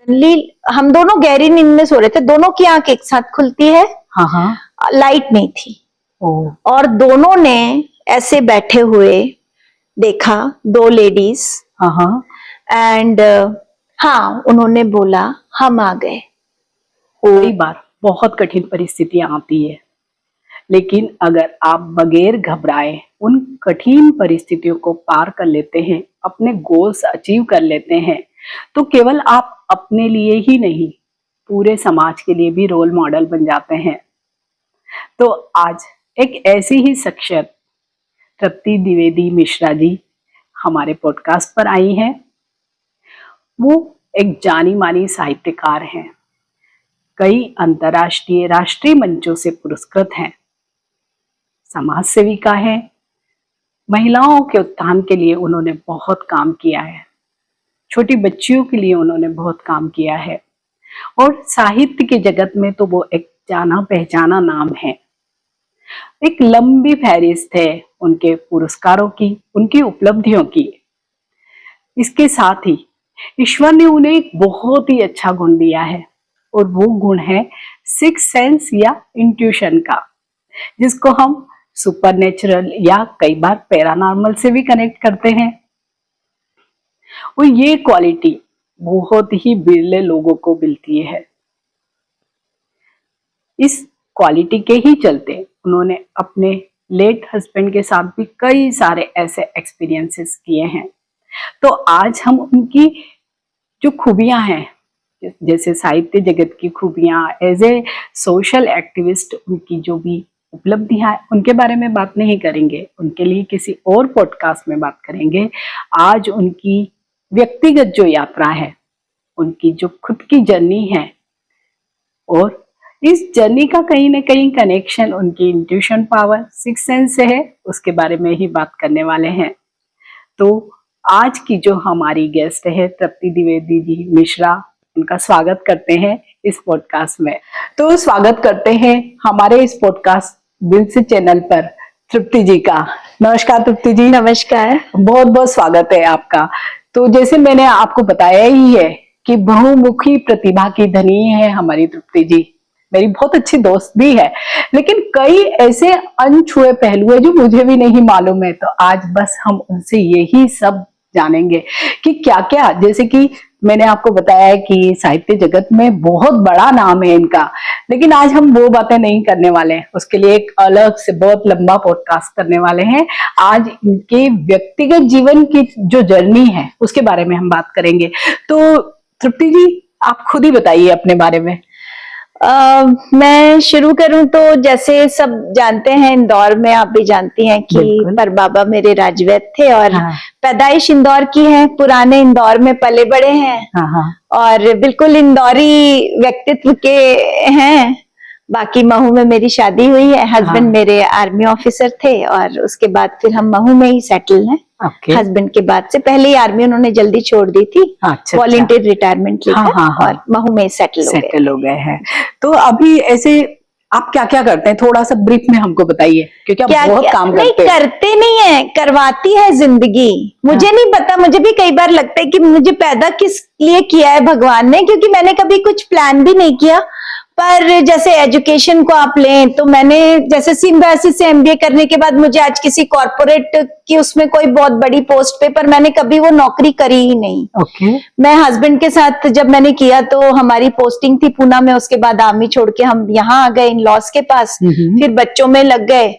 हम दोनों गहरी नींद में सो रहे थे, दोनों की आंख एक साथ खुलती है। हाँ हाँ। लाइट नहीं थी। और दोनों ने ऐसे बैठे हुए देखा, दो लेडीज। हाँ हाँ। एंड हाँ, उन्होंने बोला हम आ गए। कई बार बहुत कठिन परिस्थितियां आती है, लेकिन अगर आप बगैर घबराए उन कठिन परिस्थितियों को पार कर लेते हैं, अपने गोल्स अचीव कर लेते हैं, तो केवल आप अपने लिए ही नहीं, पूरे समाज के लिए भी रोल मॉडल बन जाते हैं। तो आज एक ऐसी ही शख्सियत तृप्ति द्विवेदी मिश्रा जी हमारे पॉडकास्ट पर आई हैं। वो एक जानी मानी साहित्यकार हैं, कई अंतर्राष्ट्रीय राष्ट्रीय मंचों से पुरस्कृत हैं, समाज सेविका है। महिलाओं के उत्थान के लिए उन्होंने बहुत काम किया है, छोटी बच्चियों के लिए उन्होंने बहुत काम किया है, और साहित्य के जगत में तो वो एक जाना पहचाना नाम है। एक लंबी फहरिस्त है उनके पुरस्कारों की, उनकी उपलब्धियों की। इसके साथ ही ईश्वर ने उन्हें एक बहुत ही अच्छा गुण दिया है, और वो गुण है सिक्स सेंस या इंट्यूशन का, जिसको हम सुपरनेचुरल या कई बार पैरानॉर्मल से भी कनेक्ट करते हैं। और ये क्वालिटी बहुत ही बिरले लोगों को मिलती है। इस क्वालिटी के ही चलते उन्होंने अपने लेट हस्बैंड के साथ भी कई सारे ऐसे एक्सपीरियंसेस किए हैं। तो आज हम उनकी जो खूबियां हैं, जैसे साहित्य जगत की खूबियां, एज ए सोशल एक्टिविस्ट उनकी जो भी उपलब्धियां हैं, उनके बारे में बात नहीं करेंगे, उनके लिए किसी और पॉडकास्ट में बात करेंगे। आज उनकी व्यक्तिगत जो यात्रा है, उनकी जो खुद की जर्नी है, और इस जर्नी का कहीं ना कहीं कनेक्शन उनकी इंट्यूशन पावर, सिक्स सेंस से है, उसके बारे में ही बात करने वाले हैं। तो आज की जो हमारी गेस्ट है तृप्ति द्विवेदी जी मिश्रा, उनका स्वागत करते हैं इस पॉडकास्ट में। तो स्वागत करते हैं हमारे इस पॉडकास्ट दिल से चैनल पर तृप्ति जी का। नमस्कार तृप्ति जी। नमस्कार। बहुत बहुत स्वागत है आपका। तो जैसे मैंने आपको बताया ही है कि बहुमुखी प्रतिभा की धनी है हमारी तृप्ति जी, मेरी बहुत अच्छी दोस्त भी है, लेकिन कई ऐसे अनछुए पहलू है जो मुझे भी नहीं मालूम है। तो आज बस हम उनसे यही सब जानेंगे कि क्या क्या, जैसे कि मैंने आपको बताया है कि साहित्य जगत में बहुत बड़ा नाम है इनका, लेकिन आज हम वो बातें नहीं करने वाले हैं, उसके लिए एक अलग से बहुत लंबा पॉडकास्ट करने वाले हैं। आज इनके व्यक्तिगत जीवन की जो जर्नी है उसके बारे में हम बात करेंगे। तो तृप्ति जी, आप खुद ही बताइए अपने बारे में। मैं शुरू करूं तो जैसे सब जानते हैं, इंदौर में आप भी जानती हैं कि परबाबा मेरे राजवैद थे, और पैदाइश इंदौर की है, पुराने इंदौर में पले बड़े हैं, और बिल्कुल इंदौरी व्यक्तित्व के हैं। बाकी महू में मेरी शादी हुई है, हस्बैंड मेरे आर्मी ऑफिसर थे, और उसके बाद फिर हम महू में ही सेटल हैं। हस्बैंड के बाद से, पहले ही आर्मी उन्होंने जल्दी छोड़ दी थी, वॉलंटियर रिटायरमेंट लेकर, और महू में सेटल हो गए हैं। तो अभी ऐसे आप क्या क्या करते हैं, थोड़ा सा ब्रीफ में हमको बताइए, क्योंकि आप बहुत काम करते नहीं है, करवाती है जिंदगी। मुझे नहीं पता, मुझे भी कई बार लगता है कि मुझे पैदा किस लिए किया है भगवान ने, क्योंकि मैंने कभी कुछ प्लान भी नहीं किया। पर जैसे एजुकेशन को आप लें तो मैंने जैसे सिम्बायोसिस से एमबीए करने के बाद मुझे आज किसी कॉर्पोरेट की उसमें कोई बहुत बड़ी पोस्ट पे, पर मैंने कभी वो नौकरी करी ही नहीं। मैं हस्बैंड के साथ जब मैंने किया तो हमारी पोस्टिंग थी पूना में, उसके बाद आर्मी छोड़ के हम यहाँ आ गए इन लॉस के पास, फिर बच्चों में लग गए,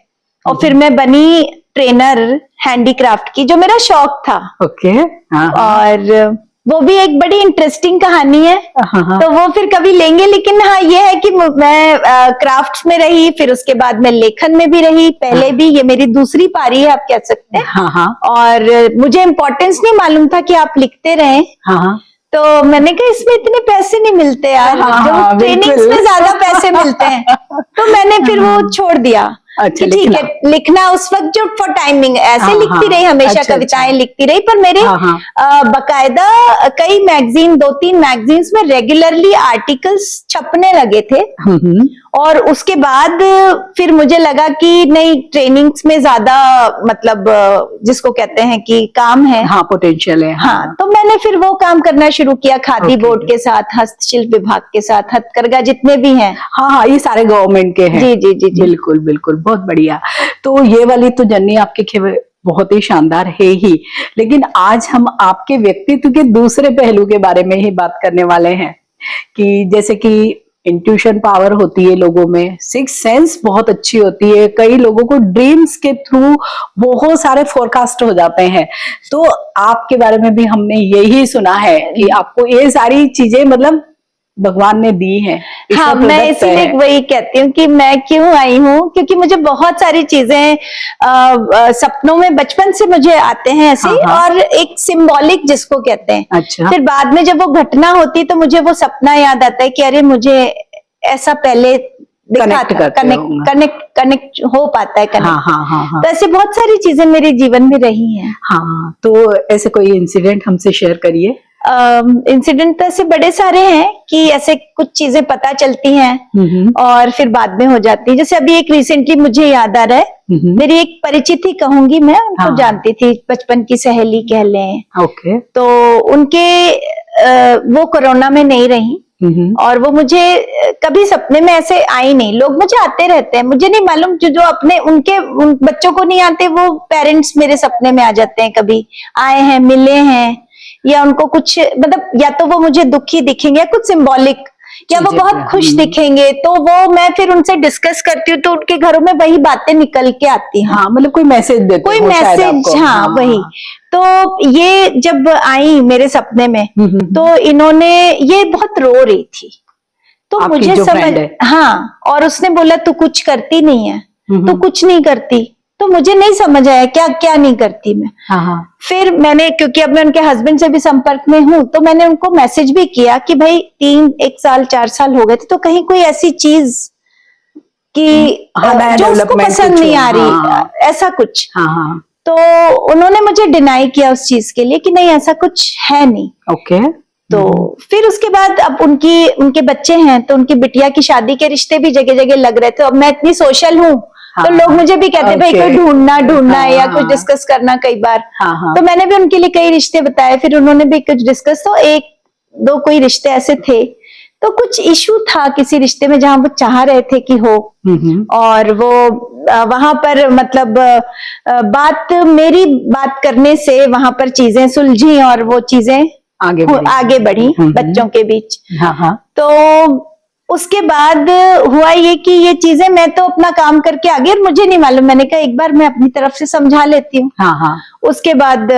और फिर मैं बनी ट्रेनर हैंडीक्राफ्ट की, जो मेरा शौक था। और वो भी एक बड़ी इंटरेस्टिंग कहानी है, तो वो फिर कभी लेंगे। लेकिन हाँ, ये है कि मैं क्राफ्ट्स में रही, फिर उसके बाद मैं लेखन में भी रही, पहले भी, ये मेरी दूसरी पारी है आप कह सकते हैं। और मुझे इम्पोर्टेंस नहीं मालूम था कि आप लिखते रहे, तो मैंने कहा इसमें इतने पैसे नहीं मिलते यार, जो ट्रेनिंग्स में ज्यादा पैसे मिलते हैं, तो मैंने फिर वो छोड़ दिया। अच्छा, ठीक है, लिखना उस वक्त जो फॉर टाइमिंग ऐसे लिखती रही, हमेशा कविताएं लिखती रही, पर मेरे बकायदा कई मैगजीन, 2-3 मैगजीन्स में रेगुलरली आर्टिकल्स छपने लगे थे, और उसके बाद फिर मुझे लगा कि नहीं, ट्रेनिंग्स में ज्यादा मतलब जिसको कहते हैं कि काम है। हाँ, पोटेंशियल है। हाँ, तो मैंने फिर वो काम करना शुरू किया खादी Okay. बोर्ड के साथ, हस्तशिल्प विभाग के साथ, हथकरघा जितने भी हैं। हाँ हाँ, ये सारे गवर्नमेंट के हैं। जी जी जी जी। बिल्कुल बिल्कुल, बहुत बढ़िया। तो ये वाली तो जर्नी आपकी बहुत ही शानदार है ही, लेकिन आज हम आपके व्यक्तित्व के दूसरे पहलू के बारे में ही बात करने वाले हैं कि जैसे कि इंट्यूशन पावर होती है लोगों में, सिक्स सेंस बहुत अच्छी होती है, कई लोगों को ड्रीम्स के थ्रू बहुत सारे फोरकास्ट हो जाते हैं। तो आपके बारे में भी हमने यही सुना है कि आपको ये सारी चीजें मतलब भगवान ने दी है। हाँ, मैं इसीलिए वही कहती हूँ कि मैं क्यों आई हूँ, क्योंकि मुझे बहुत सारी चीजें सपनों में बचपन से मुझे आते हैं ऐसे। हाँ। और एक सिंबॉलिक जिसको कहते हैं। अच्छा। फिर बाद में जब वो घटना होती तो मुझे वो सपना याद आता है कि अरे मुझे ऐसा पहले दिखा था, कनेक्ट हो पाता है कनेक्ट। हाँ हाँ हाँ हाँ। तो ऐसे बहुत सारी चीजें मेरे जीवन में रही हैं। हाँ, तो ऐसे कोई इंसिडेंट हमसे शेयर करिए। इंसिडेंट तो ऐसे बड़े सारे हैं कि ऐसे कुछ चीजें पता चलती हैं और फिर बाद में हो जाती है। जैसे अभी एक रिसेंटली मुझे याद आ रहा है, मेरी एक परिचित ही कहूंगी मैं, उनको हाँ। जानती थी, बचपन की सहेली कह लें। ओके। तो उनके वो कोरोना में नहीं रही और वो मुझे कभी सपने में ऐसे आई नहीं। लोग मुझे आते रहते हैं, मुझे नहीं मालूम जो अपने उनके उन बच्चों को नहीं आते, वो पेरेंट्स मेरे सपने में आ जाते हैं, कभी आए हैं, मिले हैं, या उनको कुछ मतलब या तो वो मुझे दुखी दिखेंगे या कुछ सिंबॉलिक, या वो बहुत खुश दिखेंगे, तो वो मैं फिर उनसे डिस्कस करती हूँ तो उनके घरों में वही बातें निकल के आती हैं। हाँ, मतलब कोई मैसेज देते, कोई मैसेज। हाँ, वही। तो ये जब आई मेरे सपने में तो इन्होंने, ये बहुत रो रही थी, तो मुझे समझ, हाँ, और उसने बोला तू कुछ करती नहीं है, तू कुछ नहीं करती। तो मुझे नहीं समझ आया क्या क्या नहीं करती मैं। हाँ। फिर मैंने, क्योंकि अब मैं उनके हस्बैंड से भी संपर्क में हूँ, तो मैंने उनको मैसेज भी किया कि भाई 1 साल 4 साल हो गए थे, तो कहीं कोई ऐसी चीज कि जो उसको पसंद नहीं आ रही, ऐसा कुछ। हाँ। तो उन्होंने मुझे डिनाई किया उस चीज के लिए कि नहीं ऐसा कुछ है नहीं। ओके। तो फिर उसके बाद अब उनके बच्चे हैं, तो उनकी बिटिया की शादी के रिश्ते भी जगह जगह लग रहे थे। अब मैं इतनी सोशल हूँ, तो लोग मुझे भी कहते भाई कोई ढूंढना या कुछ डिस्कस करना कई बार। तो मैंने भी उनके लिए कई रिश्ते बताए, फिर उन्होंने भी कुछ डिस्कस, तो 1-2 कोई रिश्ते ऐसे थे। तो कुछ इशू था किसी रिश्ते में जहां वो चाह रहे थे कि हो, और वो वहां पर मतलब मेरी बात करने से वहां पर चीजें सुलझी और वो चीजें आगे बढ़ी बच्चों के बीच। तो उसके बाद हुआ ये कि ये चीजें, मैं तो अपना काम करके आ गई और मुझे नहीं मालूम, मैंने कहा एक बार मैं अपनी तरफ से समझा लेती हूँ। उसके बाद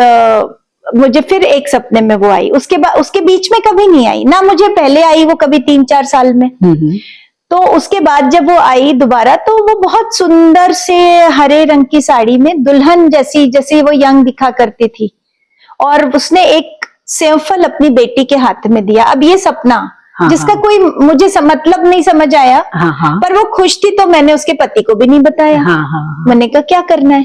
मुझे फिर एक सपने में वो आई, उसके बाद उसके बीच में कभी नहीं आई ना, मुझे पहले आई वो कभी 3-4 साल में। तो उसके बाद जब वो आई दोबारा, तो वो बहुत सुंदर से हरे रंग की साड़ी में दुल्हन जैसी, जैसे वो यंग दिखा करती थी, और उसने एक सेवफल अपनी बेटी के हाथ में दिया। अब ये सपना जिसका कोई मुझे मतलब नहीं समझ आया, पर वो खुश थी, तो मैंने उसके पति को भी नहीं बताया। मैंने कहा क्या करना है,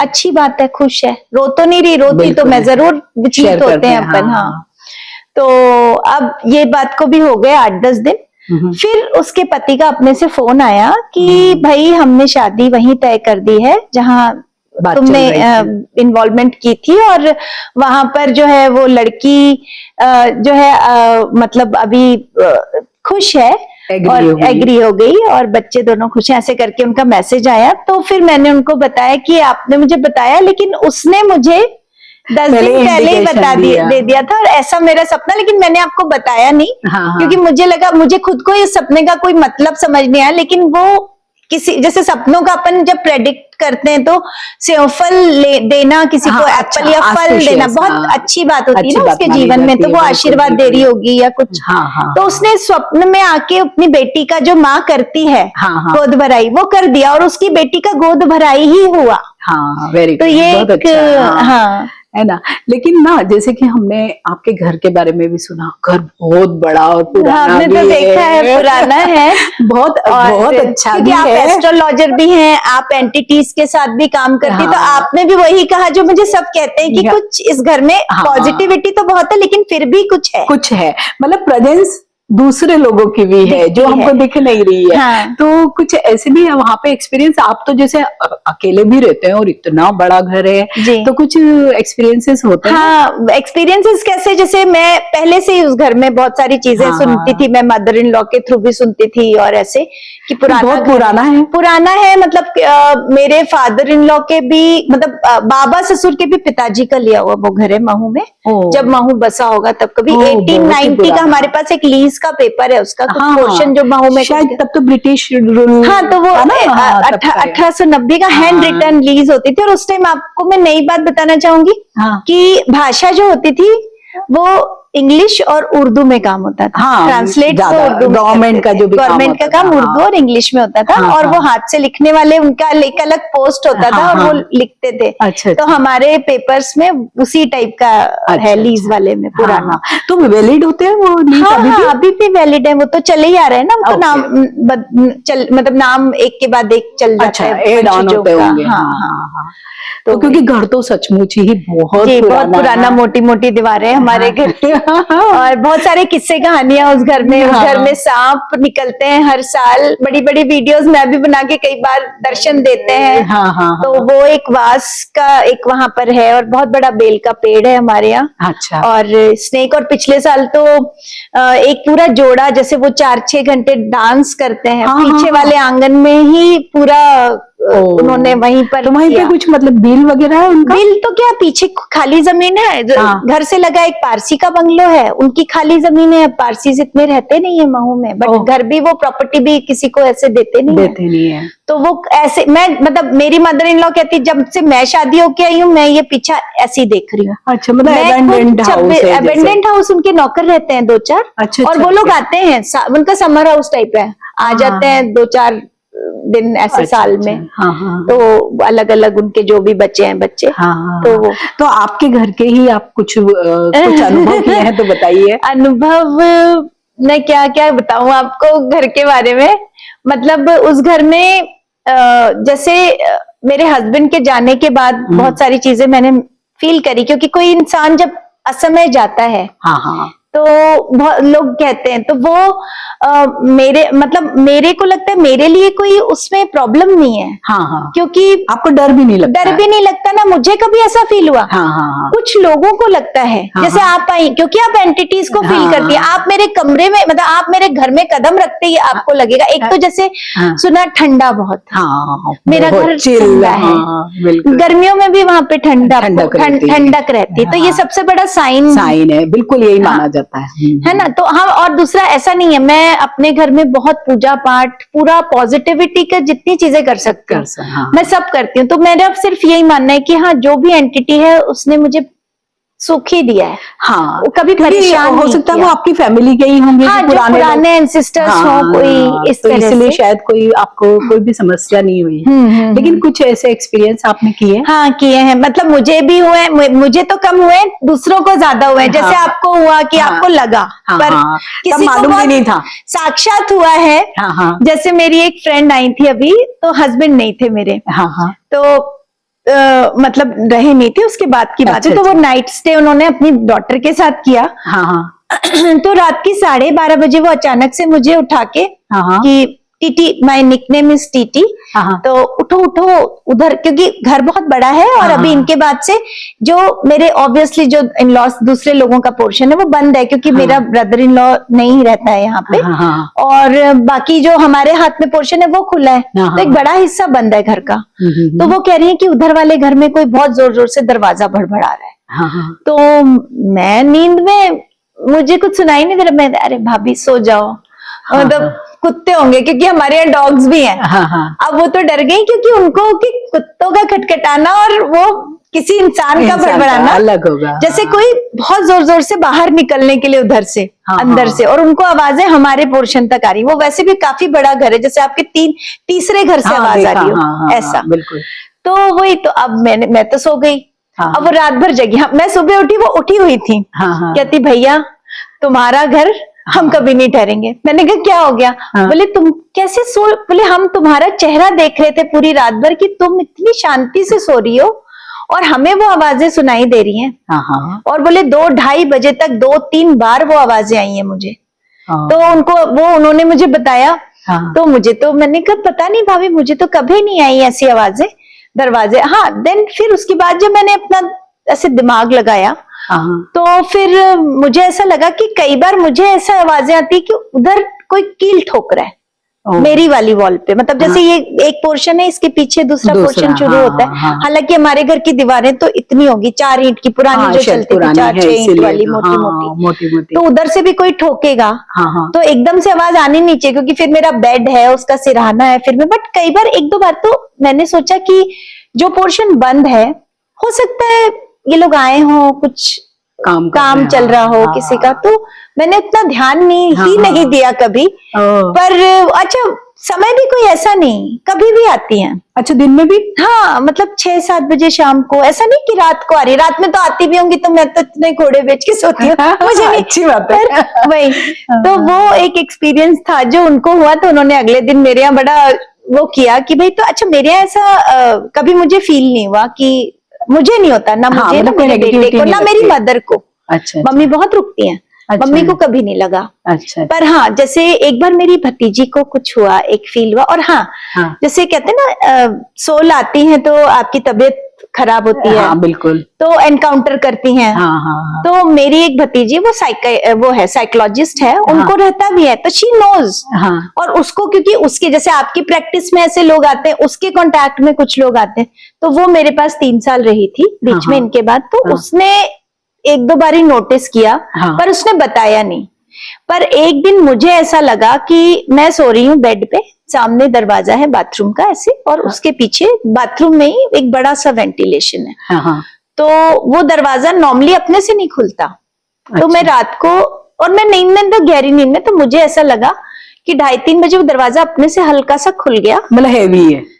अच्छी बात है, खुश है, रो तो नहीं रही, रोती तो मैं जरूर, विचलित होते हैं अपन। हाँ, तो अब ये बात को भी हो गए 8-10 दिन। फिर उसके पति का अपने से फोन आया कि भाई हमने शादी वहीं तय कर दी है जहां तुमने इन्वॉल्वमेंट की थी, और वहां पर जो है वो लड़की जो है मतलब अभी खुश है और एग्री हो गई और बच्चे दोनों खुश हैं, ऐसे करके उनका मैसेज आया। तो फिर मैंने उनको बताया कि आपने मुझे बताया, लेकिन उसने मुझे 10 दिन पहले ही दे दिया था, और ऐसा मेरा सपना, लेकिन मैंने आपको बताया नहीं। क्योंकि मुझे लगा, मुझे खुद को इस सपने का कोई मतलब समझ नहीं आया, लेकिन वो किसी, जैसे सपनों का अपन जब प्रेडिक्ट करते हैं तो सेवफल देना किसी को, एप्पल या फल देना बहुत अच्छी बात होती है ना उसके जीवन में, तो वो आशीर्वाद दे रही होगी या कुछ। तो उसने स्वप्न में आके अपनी बेटी का जो माँ करती है गोद भराई, वो कर दिया, और उसकी बेटी का गोद भराई ही हुआ। वेरी तो ये अच्छा है ना। लेकिन ना, जैसे कि हमने आपके घर के बारे में भी सुना, घर बहुत बड़ा और पुराना, हमने तो देखा है, पुराना है बहुत अच्छा भी आप है। एस्ट्रोलॉजर भी हैं, आप एंटिटीज के साथ भी काम करती, तो आपने भी वही कहा जो मुझे सब कहते हैं कि कुछ इस घर में पॉजिटिविटी तो बहुत है, लेकिन फिर भी कुछ है, मतलब प्रेजेंस दूसरे लोगों की भी है जो दिखती हमको है। दिख नहीं रही है। हाँ। तो कुछ ऐसे भी है वहां पे एक्सपीरियंस? आप तो जैसे अकेले भी रहते हैं और इतना बड़ा घर है, जी। तो कुछ एक्सपीरियंसेस होते हैं? हाँ, एक्सपीरियंसेस कैसे, जैसे मैं पहले से ही उस घर में बहुत सारी चीजें हाँ, सुनती हाँ। थी, मैं मदर इन लॉ के थ्रू भी सुनती थी, और ऐसे कि पुराना बहुत घर- पुराना है। पुराना है, मतलब मेरे फादर इन लॉ के भी, मतलब बाबा ससुर के भी पिताजी का लिया हुआ वो घर है महू में। ओह। जब महू बसा होगा तब कभी, ओह, बहुत ही 1890 का पुराना। हमारे पास एक लीज का पेपर है, उसका कुछ हाँ, पोर्शन जो महू में शायद तब तो ब्रिटिश रूल। हाँ, तो वो था ना? हाँ, तब का है। 1890 का हैंड हाँ। रिटन लीज होती थी। और उस टाइम आपको मैं नई बात बताना चाहूंगी हाँ। कि भाषा जो होती थी वो इंग्लिश और उर्दू में काम होता था। हाँ, ट्रांसलेट तो ज्यादा उर्दू में गवर्नमेंट करते का थे। जो भी काम गवर्नमेंट का होता काम था, उर्दू हाँ। और इंग्लिश में होता था। हाँ, और वो हाँ। हाथ से लिखने वाले, उनका एक अलग पोस्ट होता था, हाँ, और वो हाँ। लिखते थे। अच्छा, तो अच्छा। हमारे पेपर्स में उसी टाइप का है, लीज अच्छा। वाले में, हाँ, पुराना। हाँ। तो वैलिड होते हैं वो लीज हाँ अभी भी? हाँ, अभी भी वैलिड है, वो तो चले ही आ रहे हैं ना, वो तो ओके। नाम मतलब नाम एक के बाद एक चल जाता अच्छा, है एड ऑन वंशजों होते का। होंगे। हाँ हाँ, हाँ। हाँ, हाँ। तो क्योंकि घर तो सचमुच ही बहुत जी, बहुत पुराना पुराना, है। मोटी मोटी दीवारें हैं हमारे घर की। और बहुत सारे किस्से कहानियां उस घर में। उस हाँ। घर में सांप निकलते हैं हर साल, बड़ी बड़ी वीडियोस मैं भी बना के कई बार दर्शन देते हैं। हाँ, हाँ, हाँ। तो वो एक वास का एक वहां पर है, और बहुत बड़ा बेल का पेड़ है हमारे यहाँ। अच्छा। और स्नेक, और पिछले साल तो एक पूरा जोड़ा, जैसे वो 4-6 घंटे डांस करते हैं, हाँ, पीछे हाँ, वाले आंगन में ही पूरा उन्होंने वहीं पर तो वहीं पे किया। कुछ मतलब बिल वगैरह है उनका? बिल तो क्या, पीछे खाली जमीन है, हाँ। घर से लगा एक पारसी का बंगलो है, उनकी खाली जमीन है। पारसी इतने रहते नहीं है महू में, ओह। बट घर भी वो प्रॉपर्टी भी किसी को ऐसे देते नहीं है। देते नहीं है। तो वो ऐसे, मैं मतलब मेरी मदर इन लॉ कहती, जब से मैं शादी होके आई हूँ, मैं ये पीछा ऐसी देख रही हूँ। अच्छा, मतलब एबेंडेंट हाउस है जैसे। एबेंडेंट हाउस, उनके नौकर रहते हैं 2-4। अच्छा, और अच्छा, वो लोग अच्छा। आते हैं, उनका समर हाउस टाइप है, आ हाँ। जाते हैं 2-4 दिन ऐसे अच्छा, साल अच्छा। में। हाँ, हाँ। तो अलग अलग उनके जो भी बच्चे हैं बच्चे। हाँ, हाँ, तो तो आपके घर के ही आप कुछ अनुभव किए हैं तो बताइए। अनुभव मैं क्या क्या बताऊं आपको घर के बारे में। मतलब उस घर में जैसे मेरे हस्बैंड के जाने के बाद बहुत सारी चीजें मैंने फील करी, क्योंकि कोई इंसान जब असमय जाता है हाँ, हाँ। तो बहुत लोग कहते हैं, तो वो मेरे को लगता है मेरे लिए कोई उसमें प्रॉब्लम नहीं है। हाँ, हाँ। क्योंकि आपको डर भी नहीं लगता? डर भी नहीं लगता ना, मुझे कभी ऐसा फील हुआ। हाँ, हाँ, हाँ। कुछ लोगों को लगता है, हाँ, जैसे हाँ। आप आई, क्योंकि आप एंटिटीज को फील हाँ, करती है। हाँ। आप मेरे कमरे में, मतलब आप मेरे घर में कदम रखते ही आपको लगेगा। एक तो जैसे हाँ। सुना ठंडा बहुत था, हाँ, मेरा बहुत घर chill, ठंडा है। हाँ, बिल्कुल। गर्मियों में भी वहां पे ठंडक रहती है। ठंडक रहती है। तो ये हाँ। सबसे बड़ा साइन साइन है, बिल्कुल यही माना हाँ। जाता है। है ना। तो हाँ, और दूसरा ऐसा नहीं है, मैं अपने घर में बहुत पूजा पाठ, पूरा पॉजिटिविटी का जितनी चीजें कर सकती हूँ हाँ। मैं सब करती हूँ। तो मेरा सिर्फ यही मानना है कि हाँ, जो भी एंटिटी है उसने मुझे सुख ही दिया है। हाँ, वो कभी क्योंकि परेशान हो नहीं सकता है किया। वो आपकी फैमिली के ही होंगे, हाँ, जो जो पुराने पुराने एंसिस्टर्स हाँ, हो, कोई इस तो तरह इसलिए से। शायद आपको कोई भी समस्या नहीं हुई। लेकिन कुछ ऐसे एक्सपीरियंस आपने किए? हाँ, किए हैं। मतलब मुझे भी हुए, मुझे तो कम हुए, दूसरों को ज्यादा हुए। जैसे हाँ। आपको हुआ कि हाँ। आपको लगा, हाँ, पर हाँ। तब किसी को मालूम भी बहुत नहीं था। साक्षात हुआ है। हाँ, हाँ। जैसे मेरी एक फ्रेंड आई थी अभी, तो हस्बैंड नहीं थे मेरे। हाँ, हाँ। तो मतलब रहे नहीं थे, उसके बाद की बात है। तो वो नाइट स्टे उन्होंने अपनी डॉटर के साथ किया। हाँ, हाँ। तो रात की 12:30 बजे वो अचानक से मुझे उठा के हाँ, हाँ। कि TT, my nickname is TT, हाँ, हाँ। तो उठो उठो उधर, क्योंकि घर बहुत बड़ा है। और हाँ, अभी हाँ। इनके बाद से जो मेरे ऑब्वियसली जो इन लॉस दूसरे लोगों का पोर्शन है वो बंद है, क्योंकि मेरा ब्रदर इन लॉ नहीं रहता है यहाँ पे। हाँ, हाँ। और बाकी जो हमारे हाथ में पोर्शन है वो खुला है। हाँ, तो एक बड़ा हिस्सा बंद है घर का। तो वो कह रही है कि उधर वाले घर में कोई बहुत जोर जोर से दरवाजा भड़बड़ा रहा है। हाँ, हाँ। तो मैं नींद में, मुझे कुछ सुनाई नहीं दे रहा। मैं, अरे भाभी सो जाओ, मतलब कुत्ते होंगे, क्योंकि हमारे यहाँ डॉग्स भी हैं। हाँ, हाँ। अब वो तो डर गई, क्योंकि उनको कि कुत्तों का खटखटाना और वो किसी इंसान का बड़बड़ाना अलग होगा। जैसे कोई बहुत जोर जोर से बाहर निकलने के लिए उधर से अंदर से, और उनको आवाजें हमारे पोर्शन तक आ रही। वो वैसे भी काफी बड़ा घर है, जैसे आपके तीसरे घर से आवाज आ रही हो, ऐसा। बिल्कुल। तो वही तो, अब मैं तो सो गई। अब वो रात भर जगी। मैं सुबह उठी, वो उठी हुई थी। कहती, भैया तुम्हारा घर हम कभी नहीं ठहरेंगे। मैंने कहा क्या हो गया? बोले तुम कैसे सो, बोले हम तुम्हारा चेहरा देख रहे थे पूरी रात भर कि तुम इतनी शांति से सो रही हो और हमें वो आवाजें सुनाई दे रही हैं। और बोले 2-2:30 बजे तक 2-3 बार वो आवाजें आई हैं मुझे। हाँ। तो उन्होंने मुझे बताया। हाँ। तो मैंने कहा पता नहीं भाभी, मुझे तो कभी नहीं आई ऐसी आवाजें दरवाजे। हाँ, देन फिर उसके बाद जब मैंने अपना ऐसे दिमाग लगाया, हाँ। तो फिर मुझे ऐसा लगा कि कई बार मुझे ऐसा आवाजें आती कि उधर कोई कील ठोक रहा है मेरी वाली वॉल पे। मतलब जैसे ये एक पोर्शन है, इसके पीछे दूसरा पोर्शन शुरू होता है। हालांकि हमारे घर की दीवारें तो इतनी होगी, 4 ईंट की पुरानी जो चलती थी, 4-6 ईंट वाली मोटी, तो उधर से भी कोई ठोकेगा तो एकदम से आवाज आनी नहीं चाहिए, क्योंकि फिर मेरा बेड है, उसका सिरहाना है फिर में। बट कई बार 1-2 बार तो मैंने सोचा कि जो पोर्शन बंद है, हो सकता है ये लोग आए हो, कुछ काम चल रहा हो किसी का, तो मैंने उतना ध्यान नहीं दिया कभी। पर अच्छा, समय भी कोई ऐसा नहीं, कभी भी आती हैं। अच्छा, दिन में भी? हाँ, मतलब 6-7 बजे शाम को, ऐसा नहीं कि रात को आ रही। रात में तो आती भी होंगी, तो मैं तो इतने घोड़े बेच के सोती हूँ, मुझे नहीं। अच्छी बात है। वही तो वो एक एक्सपीरियंस था जो उनको हुआ, तो उन्होंने अगले दिन मेरे यहाँ बड़ा वो किया कि भाई, तो अच्छा मेरे यहाँ ऐसा कभी मुझे फील नहीं हुआ कि मुझे नहीं होता, ना मुझे, ना मेरे बेटे को, ना मेरी मदर को। अच्छा। मम्मी बहुत रुकती हैं। अच्छा। मम्मी को कभी नहीं लगा। अच्छा। पर हाँ, जैसे एक बार मेरी भतीजी को कुछ हुआ, एक फील हुआ। और हाँ, जैसे कहते हैं ना, सोल आती है तो आपकी तबीयत खराब होती है। हाँ, बिल्कुल। तो एनकाउंटर करती हैं। तो मेरी एक भतीजी, वो है साइकोलॉजिस्ट है, उनको रहता भी है, तो शी नोज। और उसको, क्योंकि उसके जैसे आपकी प्रैक्टिस में ऐसे लोग आते हैं, उसके कांटेक्ट में कुछ लोग आते हैं, तो वो मेरे पास 3 साल रही थी बीच में इनके बाद। तो उसने 1-2 बार ही नोटिस किया, पर उसने बताया नहीं। पर एक दिन मुझे ऐसा लगा कि मैं सो रही हूँ बेड पे, सामने दरवाजा है बाथरूम का ऐसे, और उसके पीछे बाथरूम में ही एक बड़ा सा वेंटिलेशन है। तो वो दरवाजा नॉर्मली अपने से नहीं खुलता। तो मैं रात को, और मैं नींद में, तो गहरी नींद में, तो मुझे ऐसा लगा कि 2:30-3 बजे वो दरवाजा अपने से हल्का सा खुल गया। मतलब हैवी है।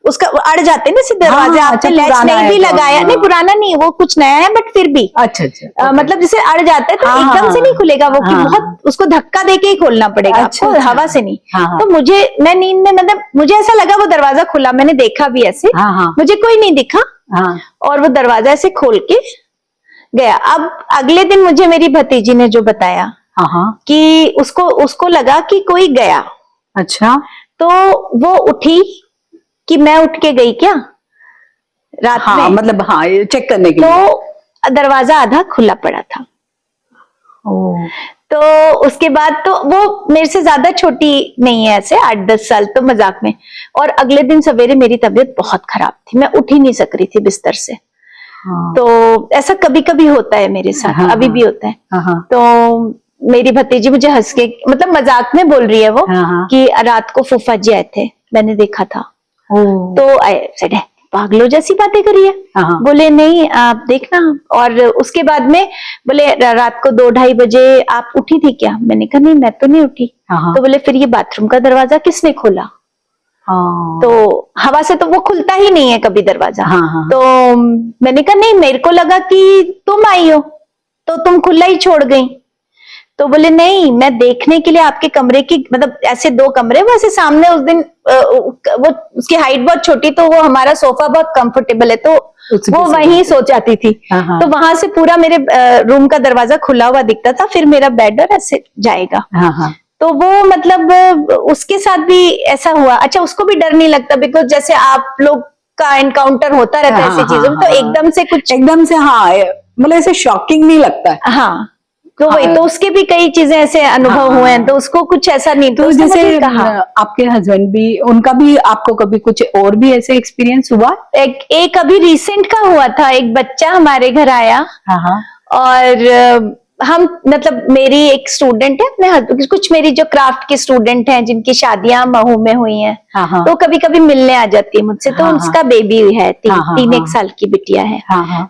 उसका अड़ जाते हैं ना इसे दरवाजे। आपने लैच नहीं भी लगाया, नहीं पुराना नहीं, वो कुछ नया है, बट फिर भी अच्छा। मतलब जैसे अड़ जाता है तो एकदम से नहीं खुलेगा वो, कि बहुत उसको धक्का देके ही खोलना पड़ेगा आपको, हवा से नहीं। तो मैं नींद में, मतलब मुझे ऐसा लगा वो दरवाजा खुला, मैंने देखा भी ऐसे, मुझे कोई नहीं दिखा, और वो दरवाजा ऐसे खोल के गया। अब अगले दिन मुझे मेरी भतीजी ने जो बताया कि उसको लगा कि कोई गया। अच्छा। तो वो उठी कि मैं उठ के गई क्या रात में, मतलब चेक करने के लिए। तो दरवाजा आधा खुला पड़ा था। तो उसके बाद तो वो मेरे से ज्यादा छोटी नहीं है, ऐसे 8-10 साल, तो मजाक में। और अगले दिन सवेरे मेरी तबीयत बहुत खराब थी, मैं उठ ही नहीं सक रही थी बिस्तर से। तो ऐसा कभी कभी होता है मेरे साथ, अभी भी होता है। तो मेरी भतीजी मुझे हंस के, मतलब मजाक में बोल रही है वो, कि रात को फूफा जी आए थे, मैंने देखा था। तो आए, पागलों जैसी बातें करी है। बोले नहीं, आप देखना। और उसके बाद में बोले रात को 2-2:30 बजे आप उठी थी क्या? मैंने कहा नहीं, मैं तो नहीं उठी। तो बोले फिर ये बाथरूम का दरवाजा किसने खोला? तो हवा से तो वो खुलता ही नहीं है कभी दरवाजा। तो मैंने कहा नहीं, मेरे को लगा कि तुम आई हो तो तुम खुला ही छोड़ गई। तो बोले नहीं, मैं देखने के लिए आपके कमरे की, मतलब ऐसे 2 कमरे, वो ऐसे सामने, उस दिन वो उसकी हाइट बहुत छोटी, तो वो हमारा सोफा बहुत कंफर्टेबल है, तो वो वहीं सो जाती थी। तो वहां से पूरा मेरे रूम का दरवाजा खुला हुआ दिखता था, फिर मेरा बेड और ऐसे जाएगा। तो वो मतलब उसके साथ भी ऐसा हुआ। अच्छा, उसको भी डर नहीं लगता, बिकॉज जैसे आप लोग का एनकाउंटर होता रहता है ऐसी चीजों में, तो एकदम से कुछ, एकदम से मतलब ऐसे शॉकिंग नहीं लगता है। तो वही, तो उसके भी कई चीजें ऐसे अनुभव हुए हैं, तो उसको कुछ ऐसा नहीं। तो जैसे आपके हस्बैंड भी, उनका भी, आपको कभी कुछ और भी ऐसे एक्सपीरियंस हुआ? एक अभी रिसेंट का हुआ था। एक बच्चा हमारे घर आया, और हम, मतलब मेरी एक स्टूडेंट है, अपने कुछ मेरी जो क्राफ्ट की स्टूडेंट हैं जिनकी शादियां महू में हुई हैं, तो कभी कभी मिलने आ जाती है मुझसे। तो उसका बेबी है, 3-1 साल की बिटिया है।